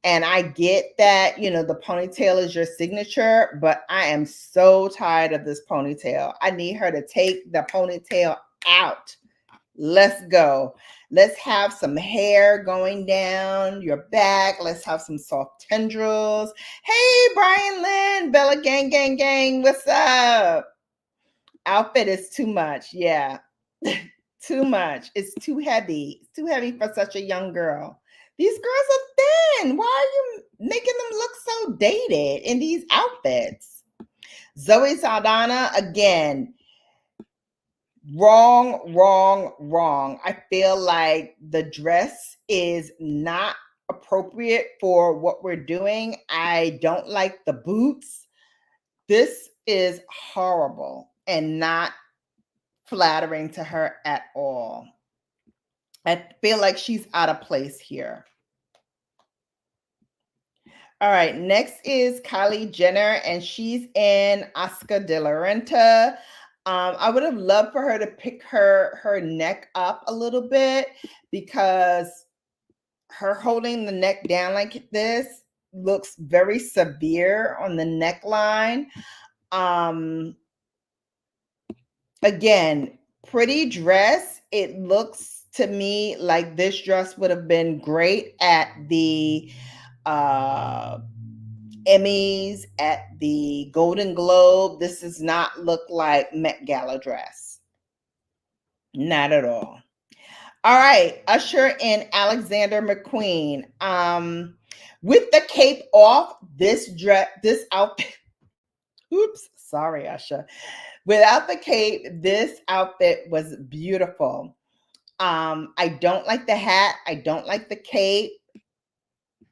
And I get that, the ponytail is your signature, but I am so tired of this ponytail. I need her to take the ponytail out. Let's go. Let's have some hair going down your back. Let's have some soft tendrils. Hey, Brian Lynn, Bella Gang, Gang, Gang. What's up? Outfit is too much. Yeah. Too much. It's too heavy. It's too heavy for such a young girl. These girls are thin. Why are you making them look so dated in these outfits? Zoe Saldana, again, wrong, wrong, wrong. I feel like the dress is not appropriate for what we're doing. I don't like the boots. This is horrible and not flattering to her at all. I feel like she's out of place here. All right, next is Kylie Jenner, and she's in Oscar de la Renta. I would have loved for her to pick her neck up a little bit, because her holding the neck down like this looks very severe on the neckline. Again, pretty dress. It looks to me like this dress would have been great at the Emmys, at the Golden Globe. This does not look like Met Gala dress. Not at all. All right, Usher and Alexander McQueen. With the cape off, this outfit. Oops, sorry, Usher. Without the cape, this outfit was beautiful. I don't like the hat. I don't like the cape.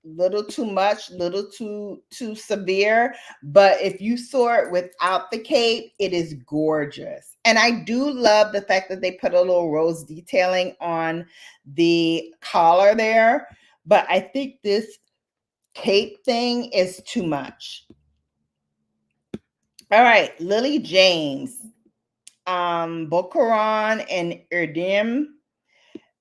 Little too much, little too severe. But if you saw it without the cape, it is gorgeous. And I do love the fact that they put a little rose detailing on the collar there. But I think this cape thing is too much. All right, Lily James, Bocaron and Erdim.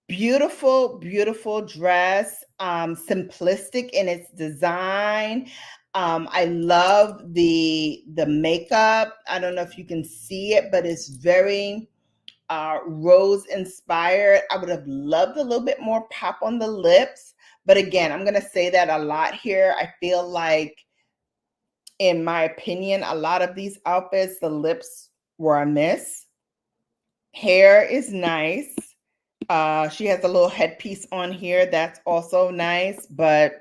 Beautiful, beautiful dress. Simplistic in its design. I love the makeup. I don't know if you can see it, but it's very rose inspired. I would have loved a little bit more pop on the lips. But again, I'm going to say that a lot here. I feel like, in my opinion, a lot of these outfits, the lips were a miss. Hair is nice. She has a little headpiece on here that's also nice, but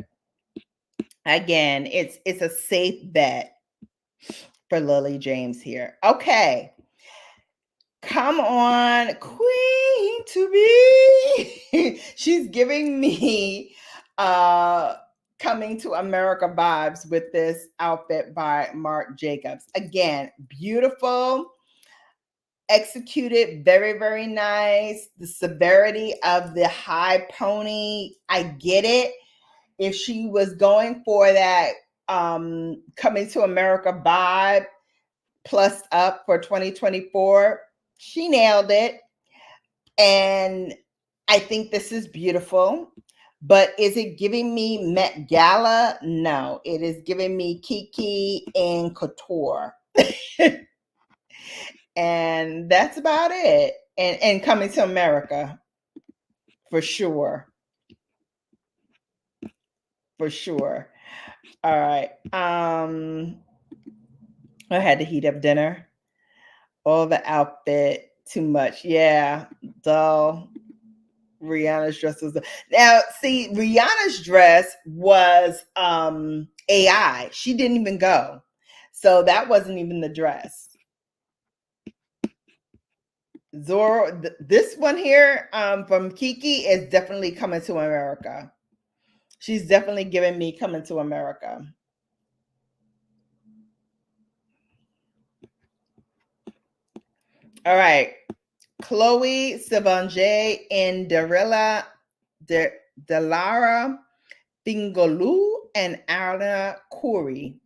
again, it's a safe bet for Lily James here. Okay. Come on, Queen to be. She's giving me Coming to America vibes with this outfit by Marc Jacobs. Again, beautiful, executed very, very nice. The severity of the high pony, I get it. If she was going for that Coming to America vibe plus up for 2024, she nailed it. And I think this is beautiful. But is it giving me Met Gala? No, it is giving me Kiki and Couture. And that's about it. And Coming to America, for sure. For sure. All right. I had to heat up dinner. All the outfit, too much. Yeah, dull. Rihanna's dress was now. See, Rihanna's dress was AI. She didn't even go, so that wasn't even the dress. Zoro, this one here from Kiki is definitely Coming to America. She's definitely giving me Coming to America. All right. Chloe Sevigny and Delara Bingolu and Anna Corey.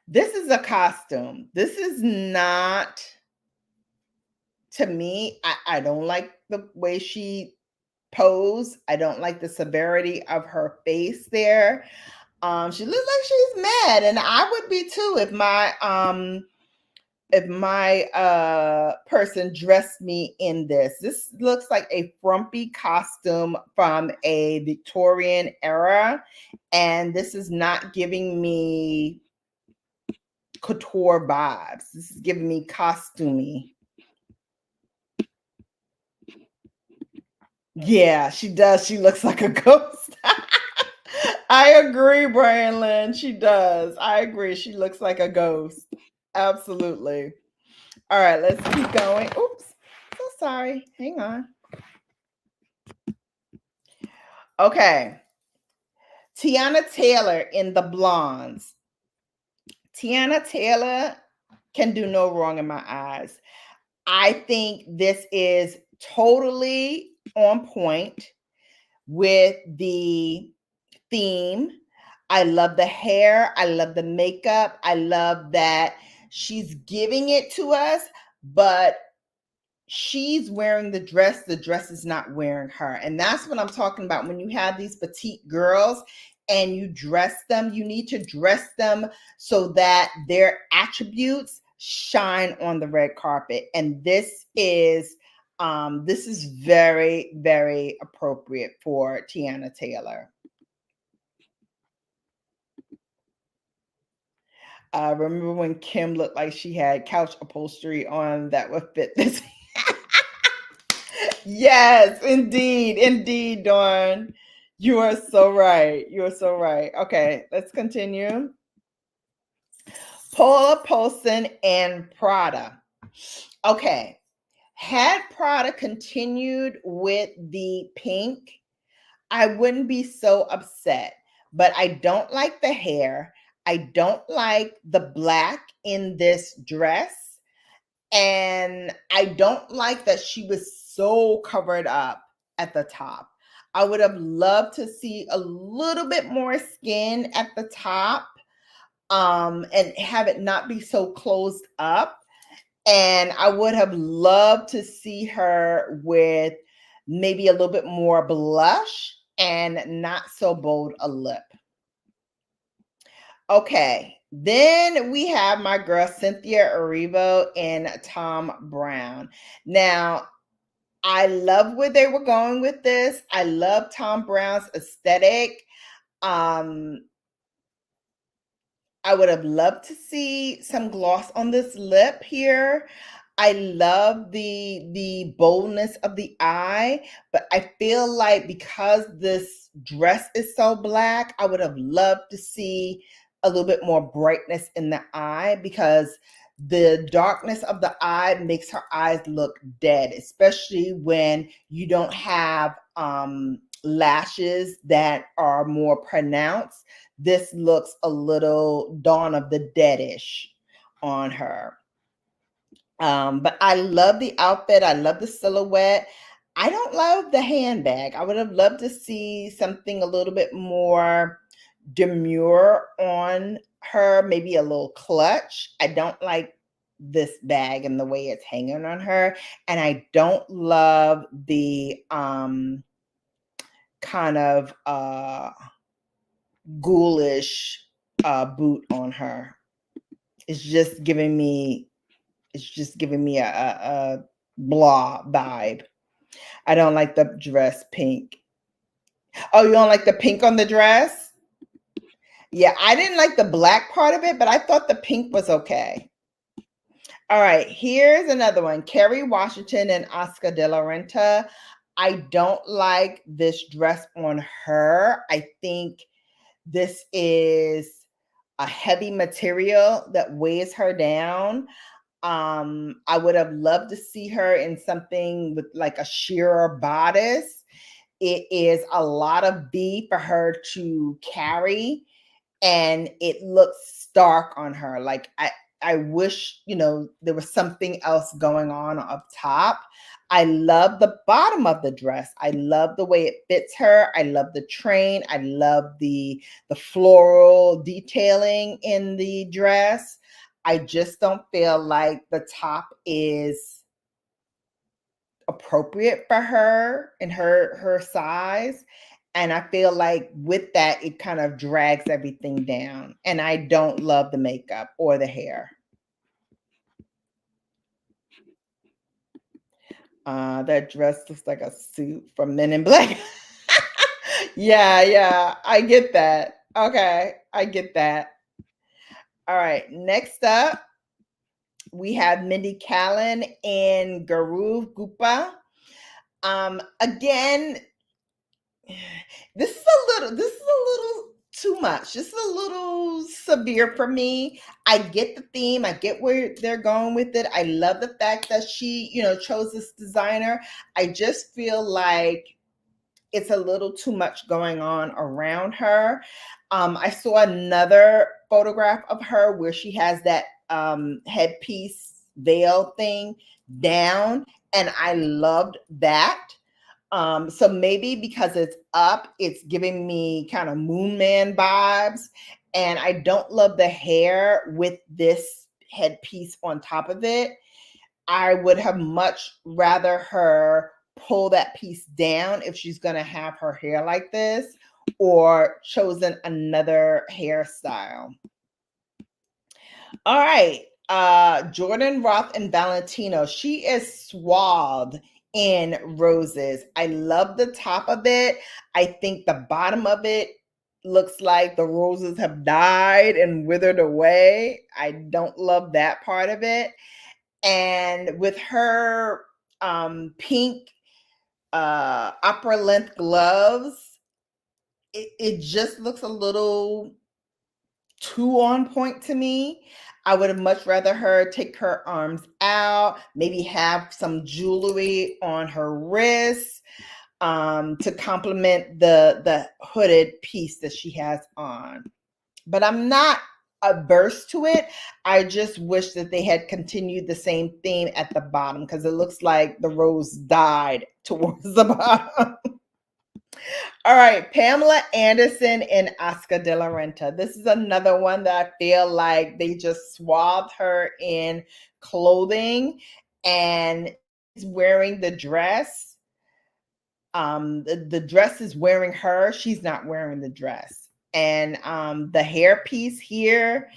This is a costume. This is not, to me, I don't like the way she pose. I don't like the severity of her face there. She looks like she's mad, and I would be too if my person dressed me in this. This looks like a frumpy costume from a Victorian era, and this is not giving me couture vibes. This is giving me costumey. Yeah, she does. She looks like a ghost. I agree, Brandon. She does. I agree. She looks like a ghost. Absolutely. All right, let's keep going. Oops. So sorry. Hang on. Okay. Tiana Taylor in the Blondes. Tiana Taylor can do no wrong in my eyes. I think this is totally on point with the theme. I love the hair. I love the makeup. I love that she's giving it to us, but she's wearing the dress. The dress is not wearing her. And that's what I'm talking about. When you have these petite girls and you dress them, you need to dress them so that their attributes shine on the red carpet. And this is very, very appropriate for Tiana Taylor. Remember when Kim looked like she had couch upholstery on that would fit this? Yes, indeed. Indeed, Dawn. You are so right. You are so right. Okay, let's continue. Paula Poulsen and Prada. Okay, had Prada continued with the pink, I wouldn't be so upset. But I don't like the hair. I don't like the black in this dress. And I don't like that she was so covered up at the top. I would have loved to see a little bit more skin at the top, and have it not be so closed up. And I would have loved to see her with maybe a little bit more blush and not so bold a lip. Okay, then we have my girl Cynthia Erivo and Tom Brown. Now, I love where they were going with this. I love Tom Brown's aesthetic. Um, I would have loved to see some gloss on this lip here. I love the boldness of the eye, but I feel like because this dress is so black, I would have loved to see a little bit more brightness in the eye, because the darkness of the eye makes her eyes look dead, especially when you don't have lashes that are more pronounced. This looks a little Dawn of the Deadish on her. But I love the outfit. I love the silhouette. I don't love the handbag. I would have loved to see something a little bit more demure on her, maybe a little clutch. I don't like this bag and the way it's hanging on her. And I don't love the kind of ghoulish boot on her. It's just giving me a blah vibe. I don't like the dress pink. Oh, you don't like the pink on the dress? Yeah, I didn't like the black part of it, but I thought the pink was okay. All right, here's another one. Kerry Washington and Oscar de la Renta. I don't like this dress on her. I think this is a heavy material that weighs her down. I would have loved to see her in something with like a sheer bodice. It is a lot of V for her to carry, and it looks stark on her. Like I wish, there was something else going on up top. I love the bottom of the dress. I love the way it fits her. I love the train. I love the floral detailing in the dress. I just don't feel like the top is appropriate for her and her size. And I feel like with that, it kind of drags everything down. And I don't love the makeup or the hair. That dress looks like a suit from Men in Black. Yeah, yeah, I get that. Okay, I get that. All right, next up, we have Mindy Kaling and Gaurav Gupta. Again, this is a little too much. This is a little severe for me. I get the theme. I get where they're going with it. I love the fact that she, chose this designer. I just feel like it's a little too much going on around her. I saw another photograph of her where she has that headpiece veil thing down, and I loved that. So maybe because it's up, it's giving me kind of Moon Man vibes. And I don't love the hair with this headpiece on top of it. I would have much rather her pull that piece down if she's going to have her hair like this, or chosen another hairstyle. All right. Jordan Roth and Valentino. She is swathed in roses. I love the top of it. I think the bottom of it looks like the roses have died and withered away. I don't love that part of it. And with her pink upper length gloves, it just looks a little too on point to me. I would have much rather her take her arms out, maybe have some jewelry on her wrists, to complement the hooded piece that she has on. But I'm not averse to it. I just wish that they had continued the same theme at the bottom, because it looks like the rose died towards the bottom. All right, Pamela Anderson and Oscar de la Renta. This is another one that I feel like they just swathed her in clothing, and is wearing the dress. The dress is wearing her. She's not wearing the dress. And the hair piece here,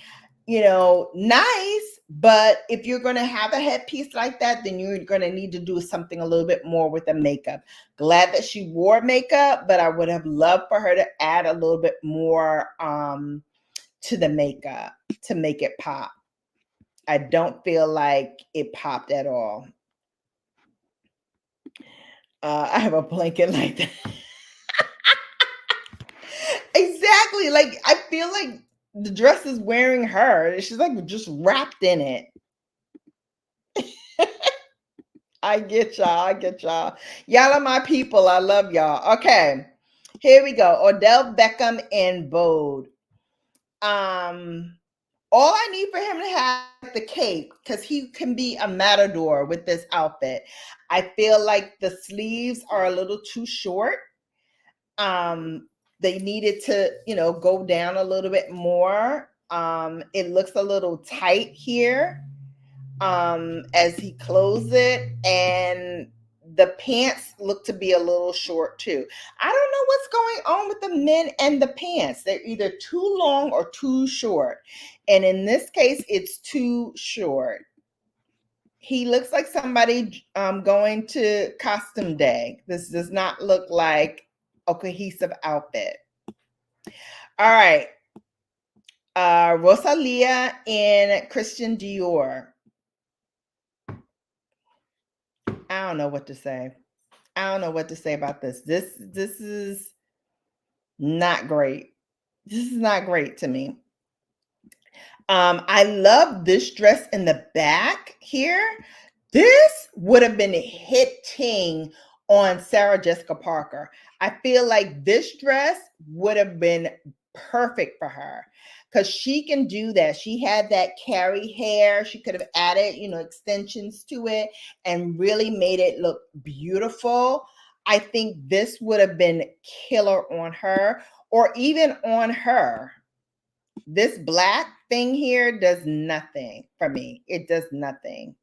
nice, but if you're going to have a headpiece like that, then you're going to need to do something a little bit more with the makeup. Glad that she wore makeup, but I would have loved for her to add a little bit more to the makeup to make it pop. I don't feel like it popped at all. I have a blanket like that. Exactly. Like, I feel like the dress is wearing her. She's like just wrapped in it. I get y'all. I get y'all. Y'all are my people. I love y'all. Okay. Here we go. Odell Beckham and Bode. All I need for him to have the cape, because he can be a matador with this outfit. I feel like the sleeves are a little too short. They needed to, go down a little bit more. It looks a little tight here as he closed it, and the pants look to be a little short too. I don't know what's going on with the men and the pants. They're either too long or too short, and in this case it's too short. He looks like somebody going to costume day. This does not look like a cohesive outfit. All right. Rosalia and Christian Dior. I don't know what to say. I don't know what to say about this. This is not great. This is not great to me. I love this dress in the back here. This would have been hitting on Sarah Jessica Parker. I feel like this dress would have been perfect for her, because she can do that. She had that carry hair. She could have added, extensions to it and really made it look beautiful. I think this would have been killer on her, or even on her. This black thing here does nothing for me. It does nothing.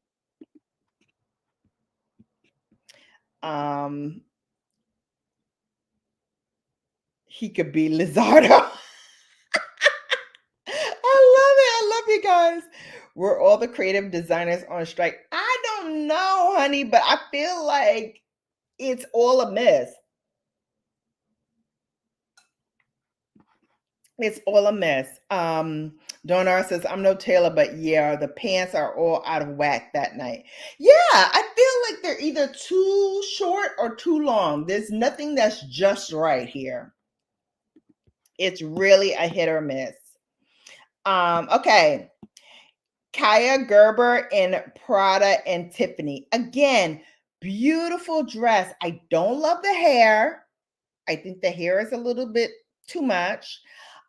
He could be Lizardo. I love you guys. We're all the creative designers on strike. I don't know, honey, but I feel like it's all a mess. It's all a mess. Donar says, I'm no tailor, but yeah, the pants are all out of whack that night. Yeah, I feel like they're either too short or too long. There's nothing that's just right here. It's really a hit or miss. Okay. Kaya Gerber in Prada and Tiffany. Again, beautiful dress. I don't love the hair. I think the hair is a little bit too much.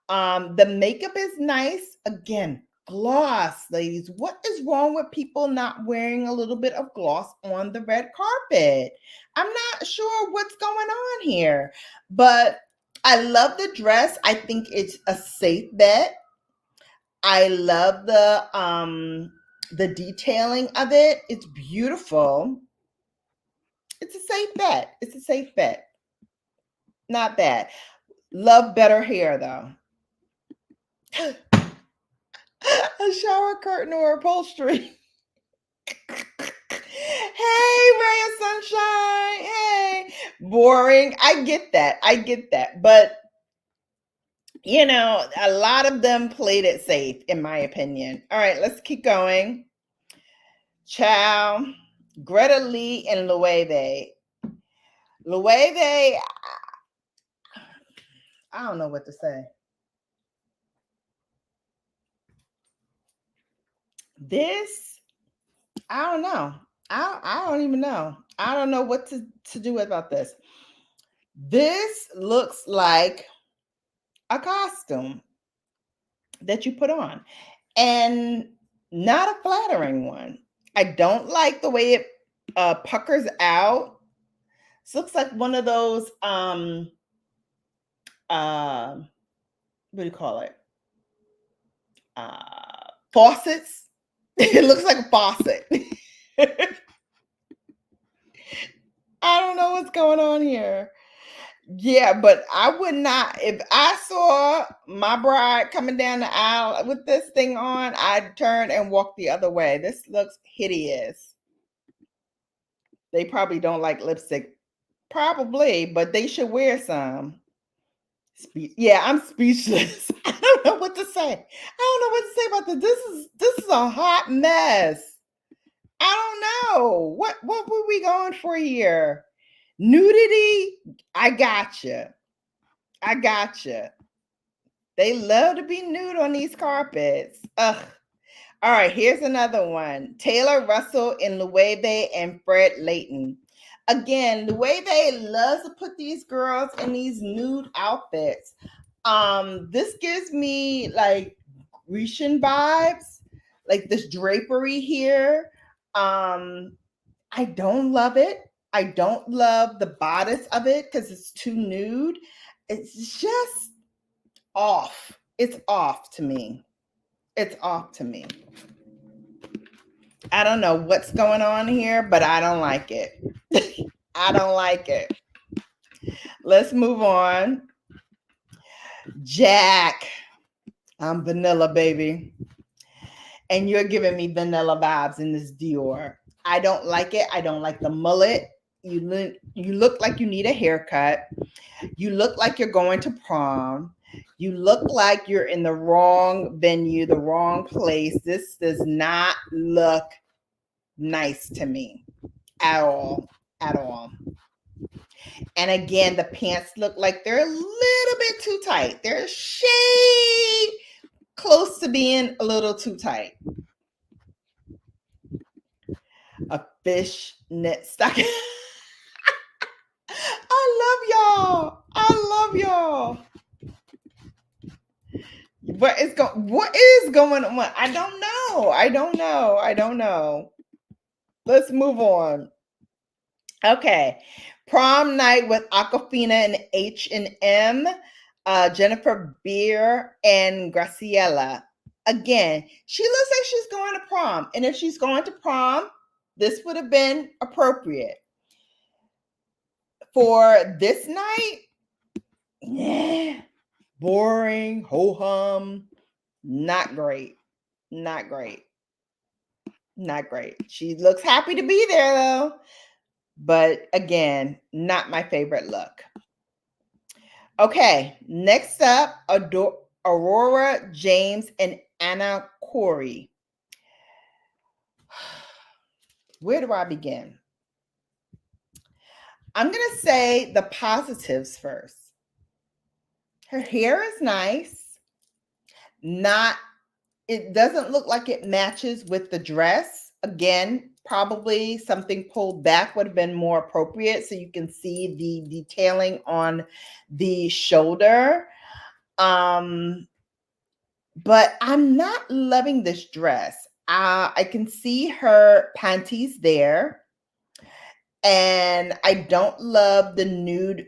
The makeup is nice. Again, gloss, ladies. What is wrong with people not wearing a little bit of gloss on the red carpet? I'm not sure what's going on here, but I love the dress. I think it's a safe bet. I love the detailing of it. It's beautiful. It's a safe bet. It's a safe bet. Not bad. Love better hair though. A shower curtain or upholstery. Hey, ray of sunshine. Hey, boring. I get that. I get that. But you know, a lot of them played it safe, in my opinion. All right, let's keep going. Ciao. Greta Lee and Loewe. Loewe, I don't know what to say. This, I don't know. I don't even know. I don't know what to do about this. This looks like a costume that you put on and not a flattering one. I don't like the way it puckers out. This looks like one of those what do you call it? Faucets. It looks like a faucet. I don't know what's going on here. Yeah, but I would not, if I saw my bride coming down the aisle with this thing on, I'd turn and walk the other way. This looks hideous. They probably don't like lipstick. Probably, but they should wear some. Yeah, I'm speechless. I don't know what to say. I don't know what to say about this. This is a hot mess. I don't know. What were we going for here? Nudity? I gotcha. I gotcha. They love to be nude on these carpets. Ugh. All right, here's another one. Taylor Russell in Loewe and Fred Layton. Again, Loewe loves to put these girls in these nude outfits. This gives me like Grecian vibes, like this drapery here. I don't love it. I don't love the bodice of it because it's too nude. It's just off. It's off to me. It's off to me. I don't know what's going on here, but I don't like it. I don't like it. Let's move on. Jack. I'm vanilla, baby. And you're giving me vanilla vibes in this Dior. I don't like it. I don't like the mullet. You look like you need a haircut. You look like you're going to prom. You look like you're in the wrong venue, the wrong place. This does not look nice to me at all. At all. And again, the pants look like they're a little bit too tight. They're a shade close to being a little too tight. A fishnet stocking. I love y'all. I love y'all. What is going on? I don't know. I don't know. I don't know. Let's move on. Okay. Prom night with Aquafina and H&M, Jennifer Beer and Graciela. Again, she looks like she's going to prom. And if she's going to prom, this would have been appropriate. For this night, yeah, boring, ho hum, not great, not great, not great. She looks happy to be there though, but again, not my favorite look. Okay, next up, Aurora James and Anna Corey. Where do I begin? I'm going to say the positives first. Her hair is nice. Not, it doesn't look like it matches with the dress. Again, probably something pulled back would have been more appropriate so you can see the detailing on the shoulder. But I'm not loving this dress. I can see her panties there, and I don't love the nude.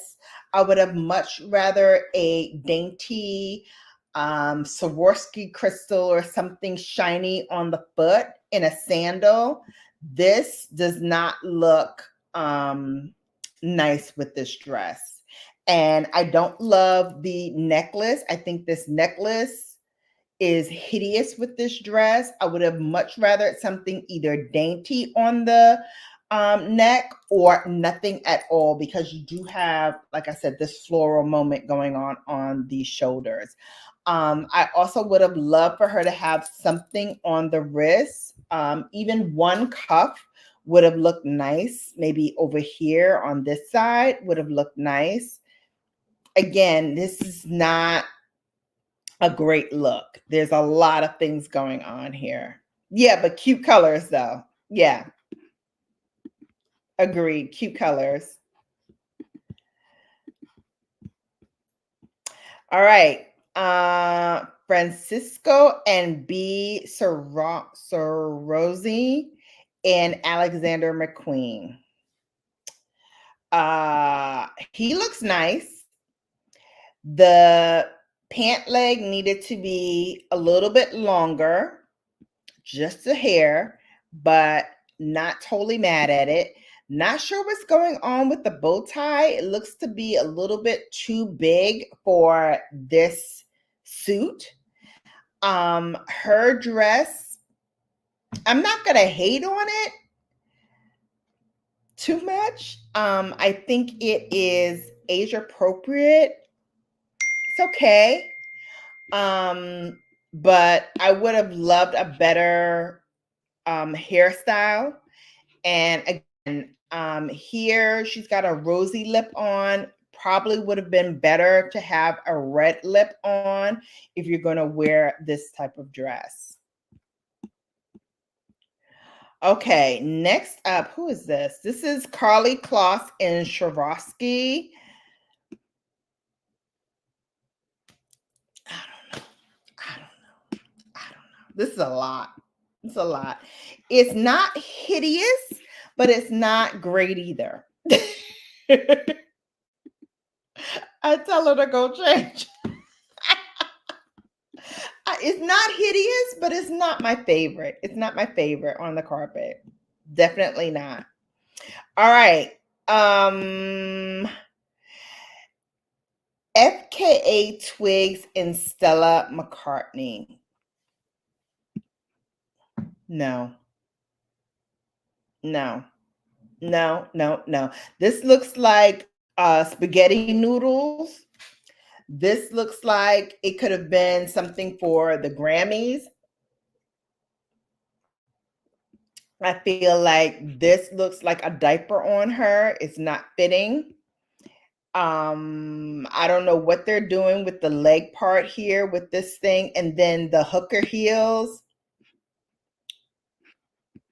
I would have much rather a dainty Swarovski crystal or something shiny on the foot in a sandal. This does not look nice with this dress. And I don't love the necklace. I think this necklace is hideous with this dress. I would have much rather something either dainty on the neck or nothing at all, because you do have, like I said, this floral moment going on these shoulders. I also would have loved for her to have something on the wrist. Even one cuff would have looked nice. Maybe over here on this side would have looked nice. Again, this is not a great look. There's a lot of things going on here. Yeah, but cute colors though. Yeah. Agreed. Cute colors. All right. Francisco and B. Sorosi and Alexander McQueen. He looks nice. The pant leg needed to be a little bit longer, just a hair, but not totally mad at it. Not sure what's going on with the bow tie. It looks to be a little bit too big for this suit. Her dress, I'm not gonna hate on it too much. I think it is age appropriate. It's okay. But I would have loved a better hairstyle. And again, here she's got a rosy lip on. Probably would have been better to have a red lip on if you're going to wear this type of dress. Okay, next up, who is this? This is Carly Kloss and Swarovski. I don't know. This is a lot. It's a lot. It's not hideous, but it's not great either. I tell her to go change. It's not hideous, but it's not my favorite. It's not my favorite on the carpet. Definitely not. All right. FKA Twigs and Stella McCartney. No. No. No, no, no. This looks like spaghetti noodles. This looks like it could have been something for the Grammys. I feel like this looks like a diaper on her. It's not fitting. I don't know what they're doing with the leg part here with this thing, and then the hooker heels.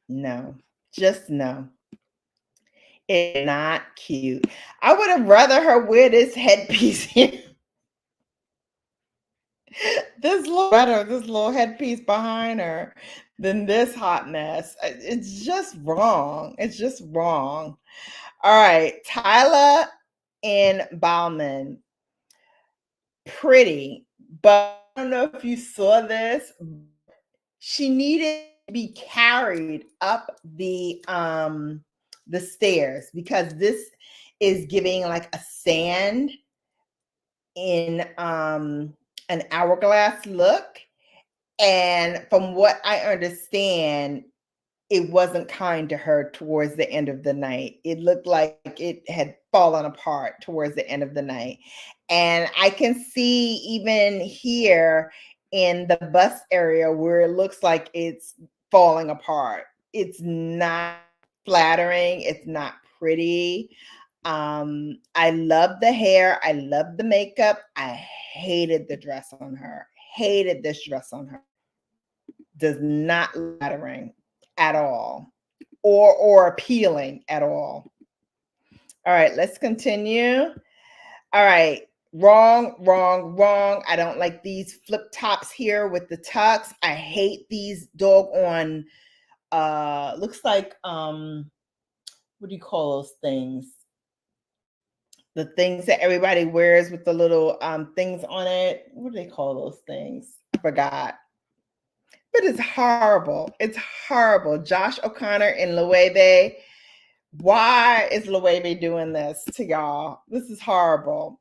No, just no. It's not cute. I would have rather her wear this headpiece here. This little headpiece behind her than this hot mess. It's just wrong. It's just wrong. All right, Tyler and Bauman. Pretty, but I don't know if you saw this. She needed to be carried up the stairs because this is giving like a sand in an hourglass look. And from what I understand, it wasn't kind to her towards the end of the night. It looked like it had fallen apart towards the end of the night. And I can see even here in the bust area where it looks like it's falling apart. It's not flattering, it's not pretty. I love the hair, I love the makeup. I hated the dress on her. Hated this dress on her. Does not flattering at all or appealing at all. All right, let's continue. All right, wrong, wrong, wrong. I don't like these flip tops here with the tucks. I hate these doggone looks like what do you call those things? The things that everybody wears with the little things on it. What do they call those things? I forgot. But it's horrible. It's horrible. Josh O'Connor and Loewe. Why is Loewe doing this to y'all? This is horrible.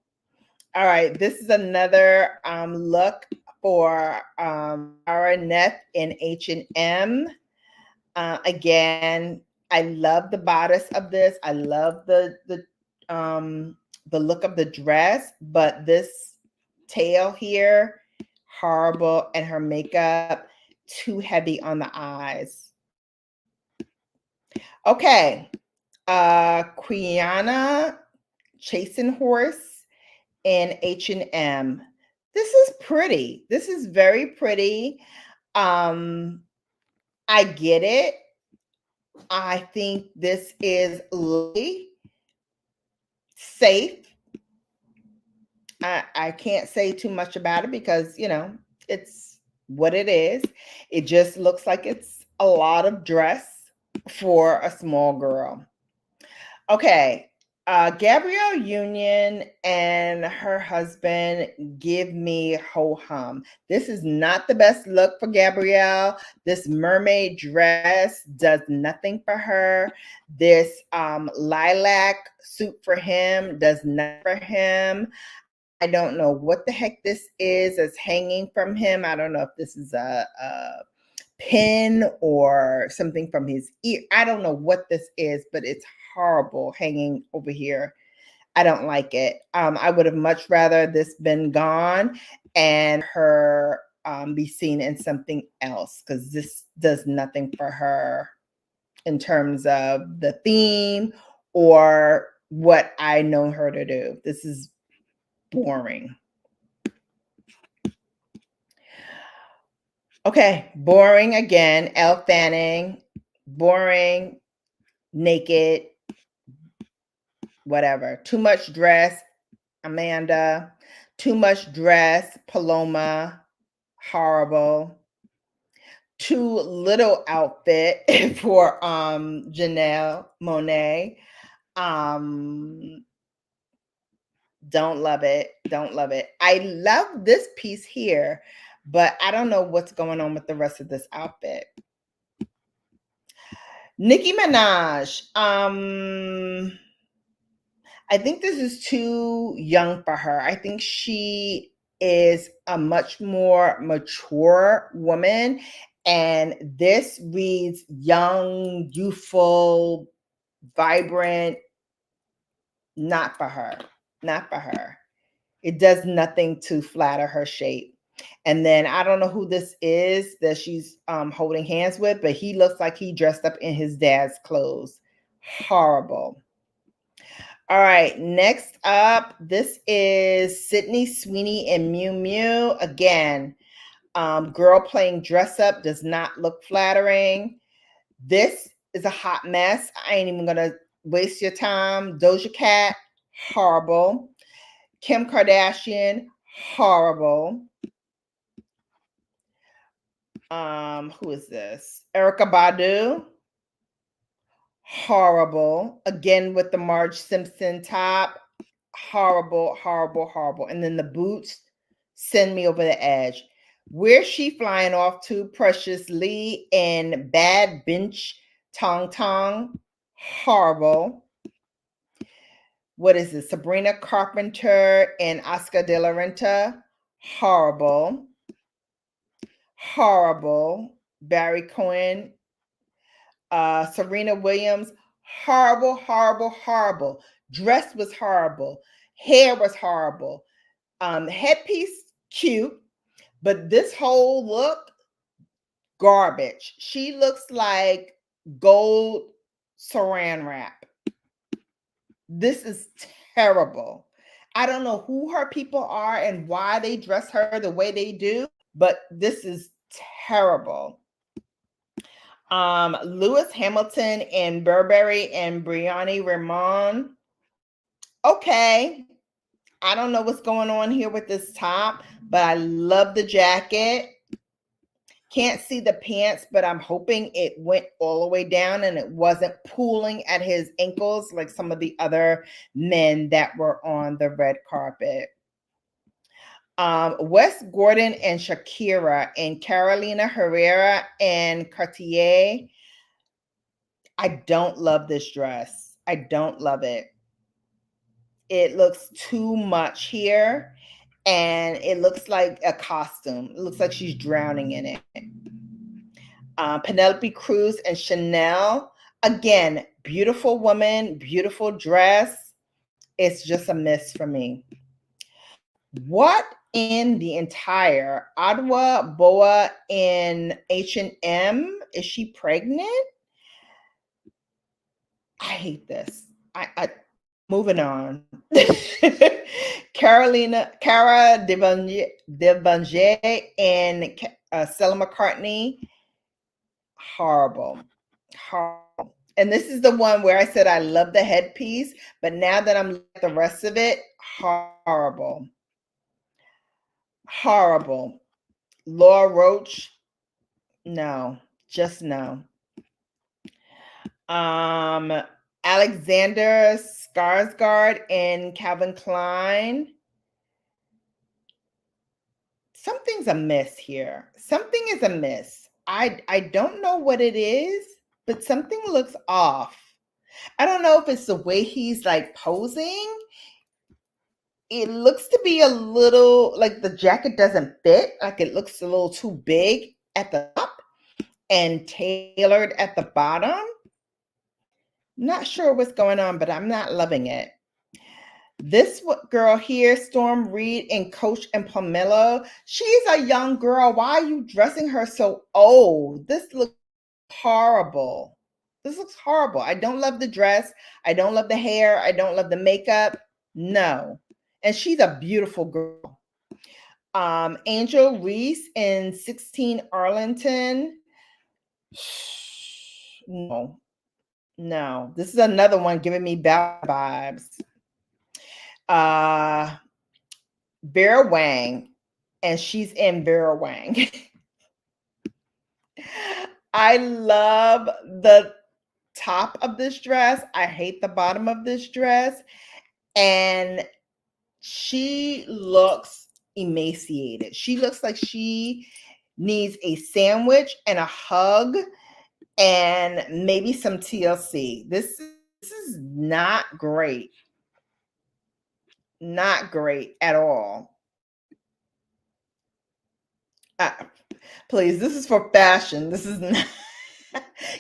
All right, this is another look for Cara Neff in H&M. Again, I love the bodice of this. I love the look of the dress, but this tail here, horrible, and her makeup too heavy on the eyes. Okay, Quiana Chasing Horse in H&M. This is pretty. This is very pretty. I get it. I think this is safe. I can't say too much about it because, you know, it's what it is. It just looks like it's a lot of dress for a small girl. Okay. Gabrielle Union and her husband give me ho-hum. This is not the best look for Gabrielle. This mermaid dress does nothing for her. This lilac suit for him does nothing for him. I don't know what the heck this is that's hanging from him. I don't know if this is a pin or something from his ear. I don't know what this is, but it's horrible hanging over here. I don't like it. I would have much rather this been gone and her be seen in something else because this does nothing for her in terms of the theme or what I know her to do. This is boring. Okay, boring again. Elle Fanning, boring, naked, whatever. Too much dress, Amanda. Too much dress, Paloma. Horrible. Too little outfit for Janelle Monáe. Don't love it. Don't love it. I love this piece here, but I don't know what's going on with the rest of this outfit. Nicki Minaj. I think this is too young for her. I think she is a much more mature woman, and this reads young, youthful, vibrant. Not for her. Not for her. It does nothing to flatter her shape. And then I don't know who this is that she's holding hands with, but he looks like he dressed up in his dad's clothes. Horrible. All right, next up, this is Sydney Sweeney and Miu Miu. Again, girl playing dress up does not look flattering. This is a hot mess. I ain't even gonna waste your time. Doja Cat, horrible. Kim Kardashian, horrible. Who is this? Erykah Badu, horrible. Again with the Marge Simpson top, horrible, horrible, horrible. And then the boots send me over the edge. Where's she flying off to? Precious Lee in Bad Bench Tong Tong, horrible. What is it? Sabrina Carpenter and Oscar de la Renta. Horrible. Horrible. Barry Cohen, Serena Williams. Horrible, horrible, horrible. Dress was horrible. Hair was horrible. Headpiece, cute. But this whole look, garbage. She looks like gold saran wrap. This is terrible. I don't know who her people are and why they dress her the way they do, but this is terrible. Lewis Hamilton and Burberry and Brianni Ramon. Okay. I don't know what's going on here with this top, but I love the jacket. Can't see the pants, but I'm hoping it went all the way down and it wasn't pooling at his ankles like some of the other men that were on the red carpet. Wes Gordon and Shakira and Carolina Herrera and Cartier. I don't love this dress. I don't love it. It looks too much here and it looks like a costume. It looks like she's drowning in it. Penelope Cruz and Chanel. Again, beautiful woman, beautiful dress. It's just a miss for me. What in the entire Adwa Boa in H&M? Is she pregnant? I hate this. I moving on. Cara Devange and Stella McCartney. Horrible. Horrible. And this is the one where I said I love the headpiece, but now that I'm looking at the rest of it, horrible. Horrible. Laura Roach, no, just no. Alexander Skarsgård and Calvin Klein. Something's amiss here. Something is amiss. I don't know what it is, but something looks off. I don't know if it's the way he's like posing. It looks to be a little like the jacket doesn't fit, like it looks a little too big at the top and tailored at the bottom. Not sure what's going on, but I'm not loving it. This girl here, Storm Reed and Coach and Pomelo, she's a young girl. Why are you dressing her so old? This looks horrible. This looks horrible. I don't love the dress. I don't love the hair. I don't love the makeup. No. And she's a beautiful girl. Angel Reese in 16 Arlington. No. No. This is another one giving me bad vibes. Vera Wang, and she's in Vera Wang. I love the top of this dress. I hate the bottom of this dress. And she looks emaciated. She looks like she needs a sandwich and a hug and maybe some TLC. This is not great. Not great at all. Please, this is for fashion. This is not.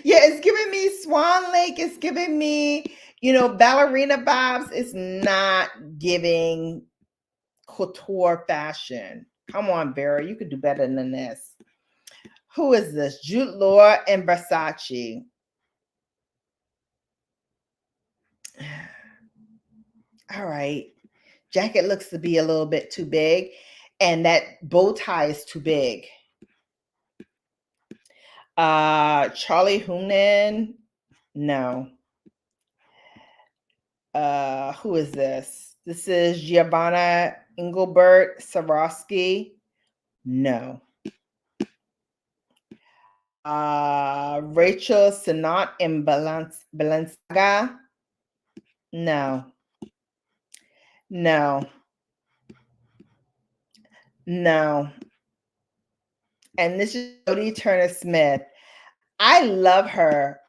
Yeah, it's giving me Swan Lake. It's giving me, ballerina vibes. It's not giving couture fashion. Come on, Vera. You could do better than this. Who is this? Jude Law and Versace. All right. Jacket looks to be a little bit too big, and that bow tie is too big. Charlie Hunnam, no. Who is this? This is Giovanna Engelbert Swarovski, no. Rachel Sinat in Balenciaga, no. No. No. And this is Jodie Turner Smith. I love her.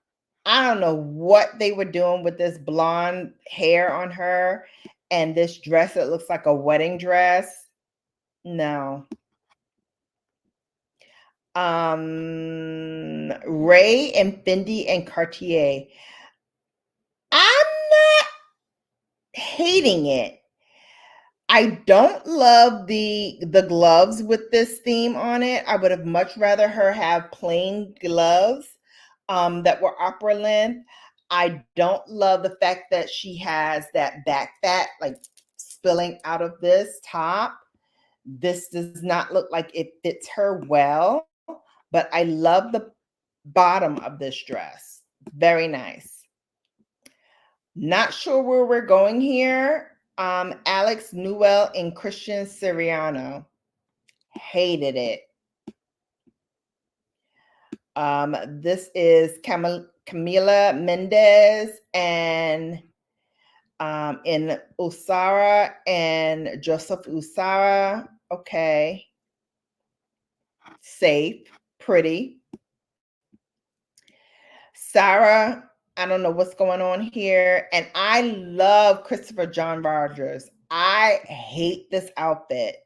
I don't know what they were doing with this blonde hair on her and this dress that looks like a wedding dress. No. Ray and Fendi and Cartier. I'm not hating it. I don't love the gloves with this theme on it. I would have much rather her have plain gloves that were opera length. I don't love the fact that she has that back fat like spilling out of this top. This does not look like it fits her well, but I love the bottom of this dress. Very nice. Not sure where we're going here. Alex Newell and Christian Siriano. Hated it. This is Camila Mendez and in Usara and Joseph Usara. Okay. Safe, pretty. Sarah, I don't know what's going on here. And I love Christopher John Rogers. I hate this outfit.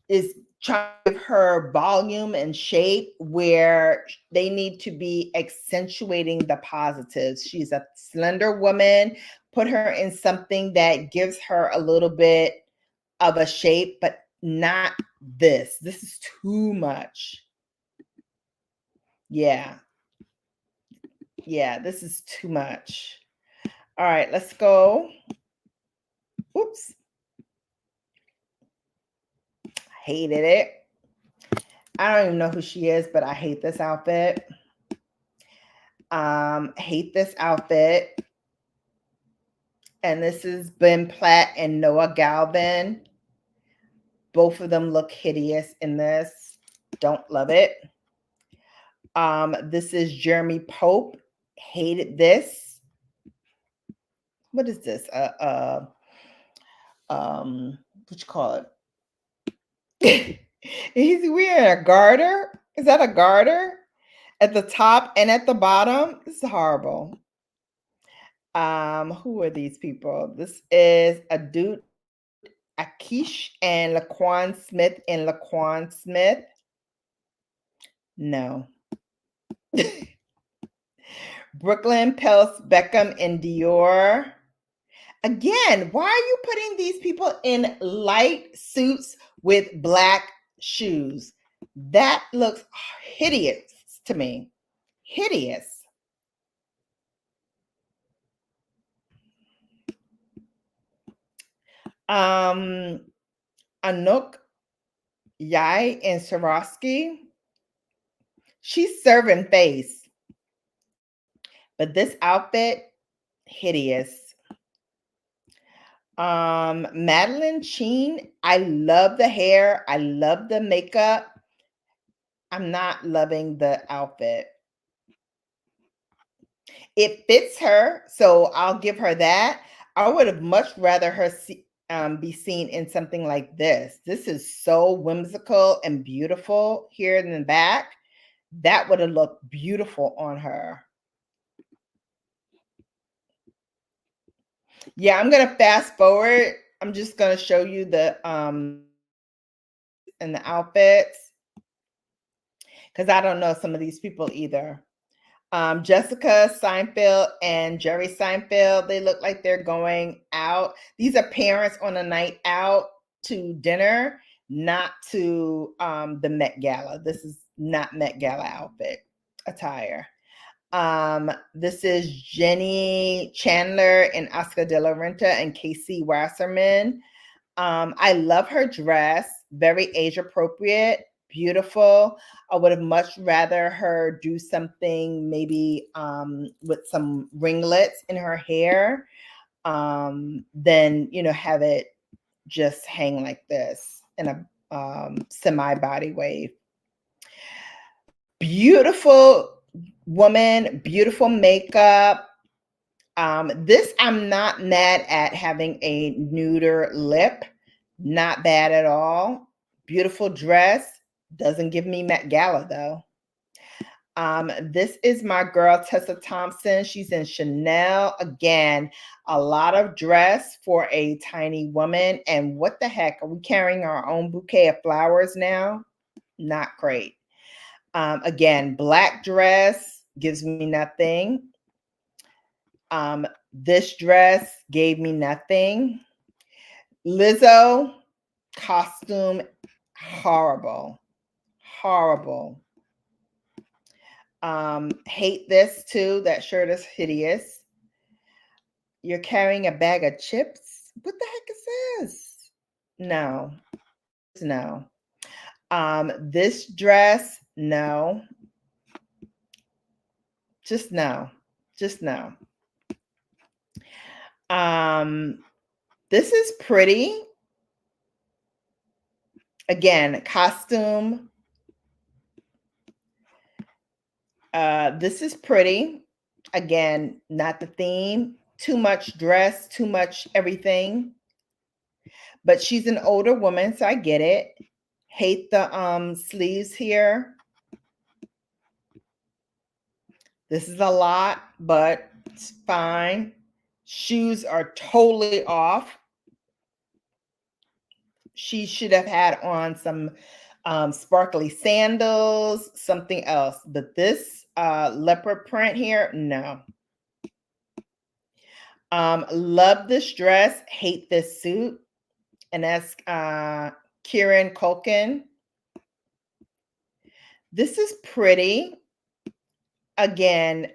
It's trying to give her volume and shape where they need to be accentuating the positives. She's a slender woman. Put her in something that gives her a little bit of a shape, but not this. This is too much. Yeah. Yeah, this is too much. All right, let's go. Oops. Hated it. I don't even know who she is, but I hate this outfit. Hate this outfit. And this is Ben Platt and Noah Galvin. Both of them look hideous in this. Don't love it. This is Jeremy Pope. Hated this. What is this? What you call it? He's wearing a garter. Is that a garter? At the top and at the bottom? This is horrible. Who are these people? This is Adut Akish and Laquan Smith and Laquan Smith. No. Brooklyn Pels Beckham and Dior. Again, why are you putting these people in light suits with black shoes? That looks hideous to me. Hideous. Anouk Yai and Swarovski. She's serving face. But this outfit, hideous. Madeline Sheen, I love the hair. I love the makeup. I'm not loving the outfit. It fits her, so I'll give her that. I would have much rather her be seen in something like this. This is so whimsical and beautiful here in the back. That would have looked beautiful on her. Yeah, I'm gonna fast forward. I'm just gonna show you the and the outfits because I don't know some of these people either. Jessica Seinfeld and Jerry Seinfeld, they look like they're going out. These are parents on a night out to dinner, not to the Met Gala. This is not Met Gala outfit attire. This is Jenny Chandler and Oscar de la Renta and Casey Wasserman. I love her dress, very age appropriate, beautiful. I would have much rather her do something maybe with some ringlets in her hair than, have it just hang like this in a semi-body wave. Beautiful woman, beautiful makeup. This I'm not mad at having a nuder lip. Not bad at all. Beautiful dress. Doesn't give me Met Gala though. This is my girl Tessa Thompson. She's in Chanel. Again, a lot of dress for a tiny woman. And what the heck? Are we carrying our own bouquet of flowers now? Not great. Again, black dress gives me nothing. This dress gave me nothing. Lizzo costume, horrible, horrible. Hate this too. That shirt is hideous. You're carrying a bag of chips? What the heck is this? No, just no. This dress, no. Just no. Just no. This is pretty. Again, costume. This is pretty. Again, not the theme. Too much dress, too much everything. But she's an older woman, so I get it. Hate the sleeves here. This is a lot, but it's fine. Shoes are totally off. She should have had on some sparkly sandals, something else. But this leopard print here, no. Love this dress, hate this suit. And that's Kieran Culkin. This is pretty. Again,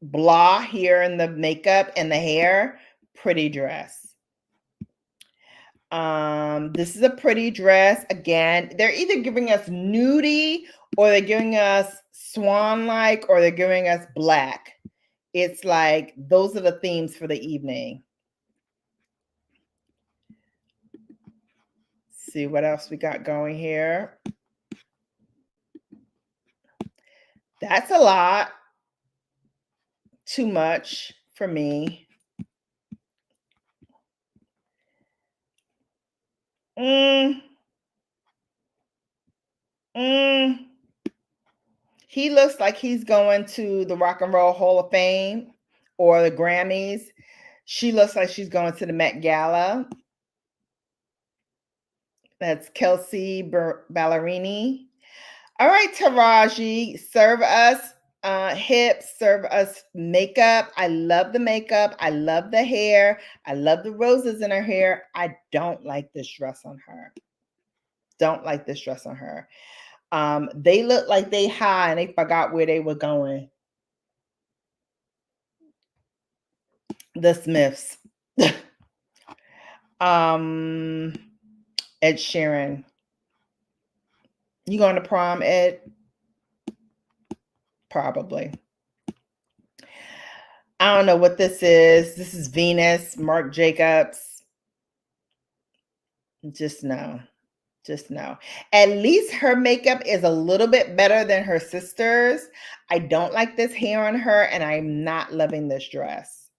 blah here in the makeup and the hair. Pretty dress. This is a pretty dress. Again, they're either giving us nudie or they're giving us swan-like or they're giving us black. It's like those are the themes for the evening. See what else we got going here. That's a lot. Too much for me. He looks like he's going to the Rock and Roll Hall of Fame or the Grammys. She looks like she's going to the Met Gala. That's Kelsey Ballerini. All right, Taraji, serve us hips, serve us makeup. I love the makeup. I love the hair. I love the roses in her hair. I don't like this dress on her. Don't like this dress on her. They look like they high and they forgot where they were going. The Smiths. Ed Sheeran. You going to prom, Ed? Probably. I don't know what this is. This is Venus, Marc Jacobs. Just no. Just no. At least her makeup is a little bit better than her sister's. I don't like this hair on her, and I'm not loving this dress.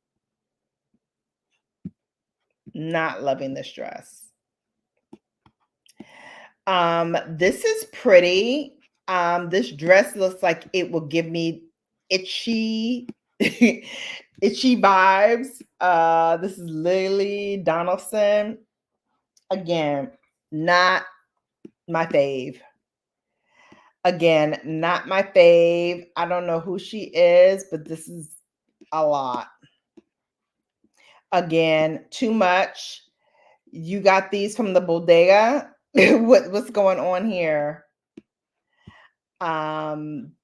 Not loving this dress. This is pretty. This dress looks like it will give me itchy, itchy vibes. This is Lily Donaldson. Again, not my fave. Again, not my fave. I don't know who she is, but this is a lot. Again, too much. You got these from the bodega. What's going on here?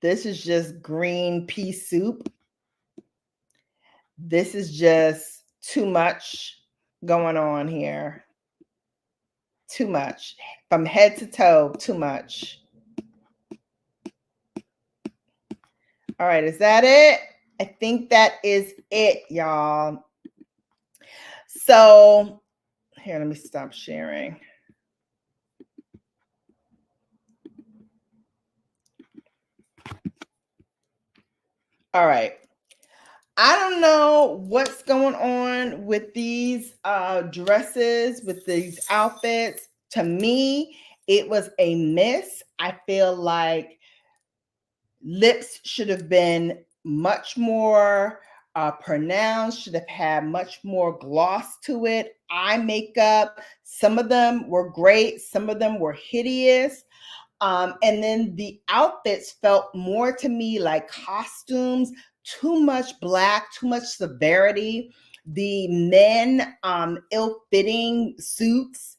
This is just green pea soup. This is just too much going on here. Too much. From head to toe, too much. All right, is that it? I think that is it, y'all. So, here, let me stop sharing. All right. I don't know what's going on with these dresses, with these outfits. To me, it was a miss. I feel like Lips should have been much more pronounced, should have had much more gloss to it. Eye makeup, some of them were great, some of them were hideous. And then the outfits felt more to me like costumes, too much black, too much severity. The men, ill-fitting suits,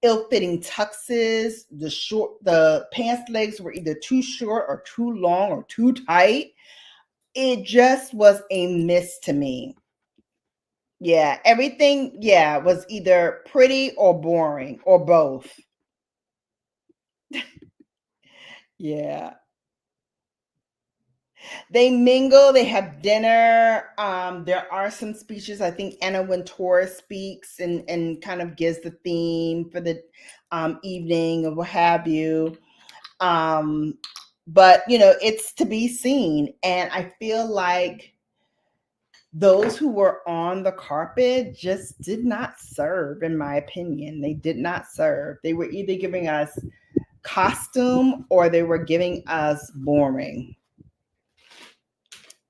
ill-fitting tuxes, the pants legs were either too short or too long or too tight. It just was a miss to me. Yeah, everything, yeah, was either pretty or boring or both. Yeah. They mingle, they have dinner. There are some speeches. I think Anna Wintour speaks and kind of gives the theme for the evening or what have you. Um, but, it's to be seen. And I feel like those who were on the carpet just did not serve, in my opinion. They did not serve. They were either giving us costume or they were giving us boring.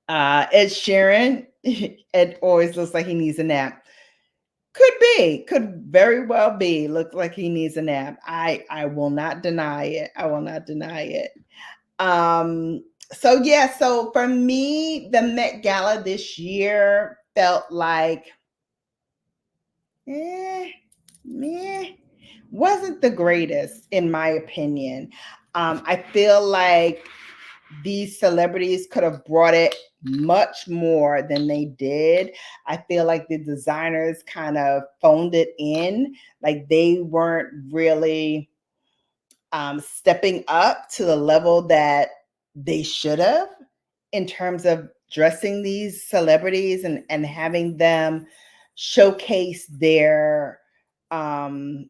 Ed Sheeran, it always looks like he needs a nap. Could very well be. Looks like he needs a nap. I will not deny it. I will not deny it. So yeah, so for me, the Met Gala this year felt like, meh, wasn't the greatest in my opinion. I feel like these celebrities could have brought it much more than they did. I feel like the designers kind of phoned it in, like they weren't really stepping up to the level that they should have in terms of dressing these celebrities and having them showcase um,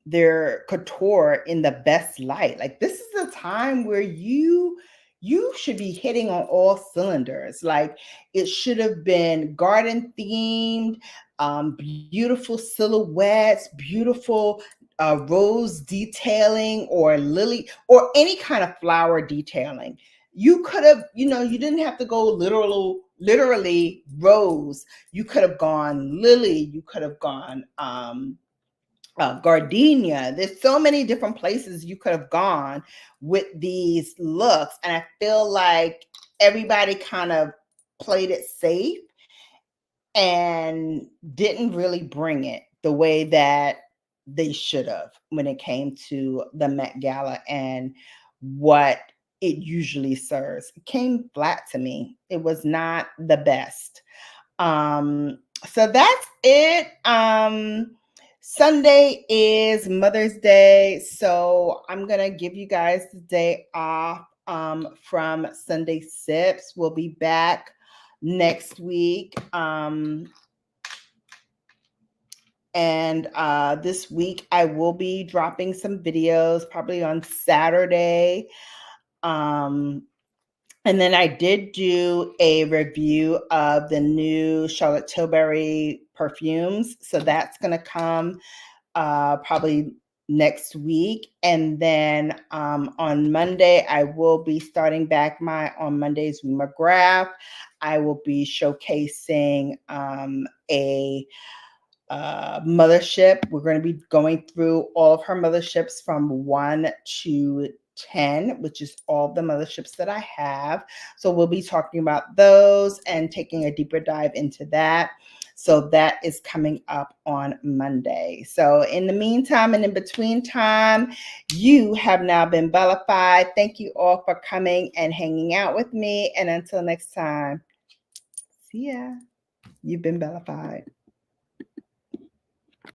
their couture in the best light. Like this is a time where you should be hitting on all cylinders. Like it should have been garden themed, beautiful silhouettes, beautiful rose detailing or lily or any kind of flower detailing. You could have, you didn't have to go literally rose. You could have gone lily. You could have gone gardenia. There's so many different places you could have gone with these looks. And I feel like everybody kind of played it safe and didn't really bring it the way that they should have when it came to the Met Gala and what it usually serves. It came flat to me. It was not the best. So that's it. Sunday is Mother's Day, so I'm gonna give you guys the day off from Sunday Sips. We'll be back next week. And this week I will be dropping some videos probably on Saturday. And then I did do a review of the new Charlotte Tilbury perfumes. So that's going to come probably next week. And then on Monday, I will be starting back on Mondays with McGrath. I will be showcasing a mothership. We're going to be going through all of her motherships from 1 to 10, which is all the motherships that I have. So we'll be talking about those and taking a deeper dive into that. So that is coming up on Monday. So in the meantime and in between time, you have now been Bellafied. Thank you all for coming and hanging out with me. And until next time, see ya. You've been Bellafied.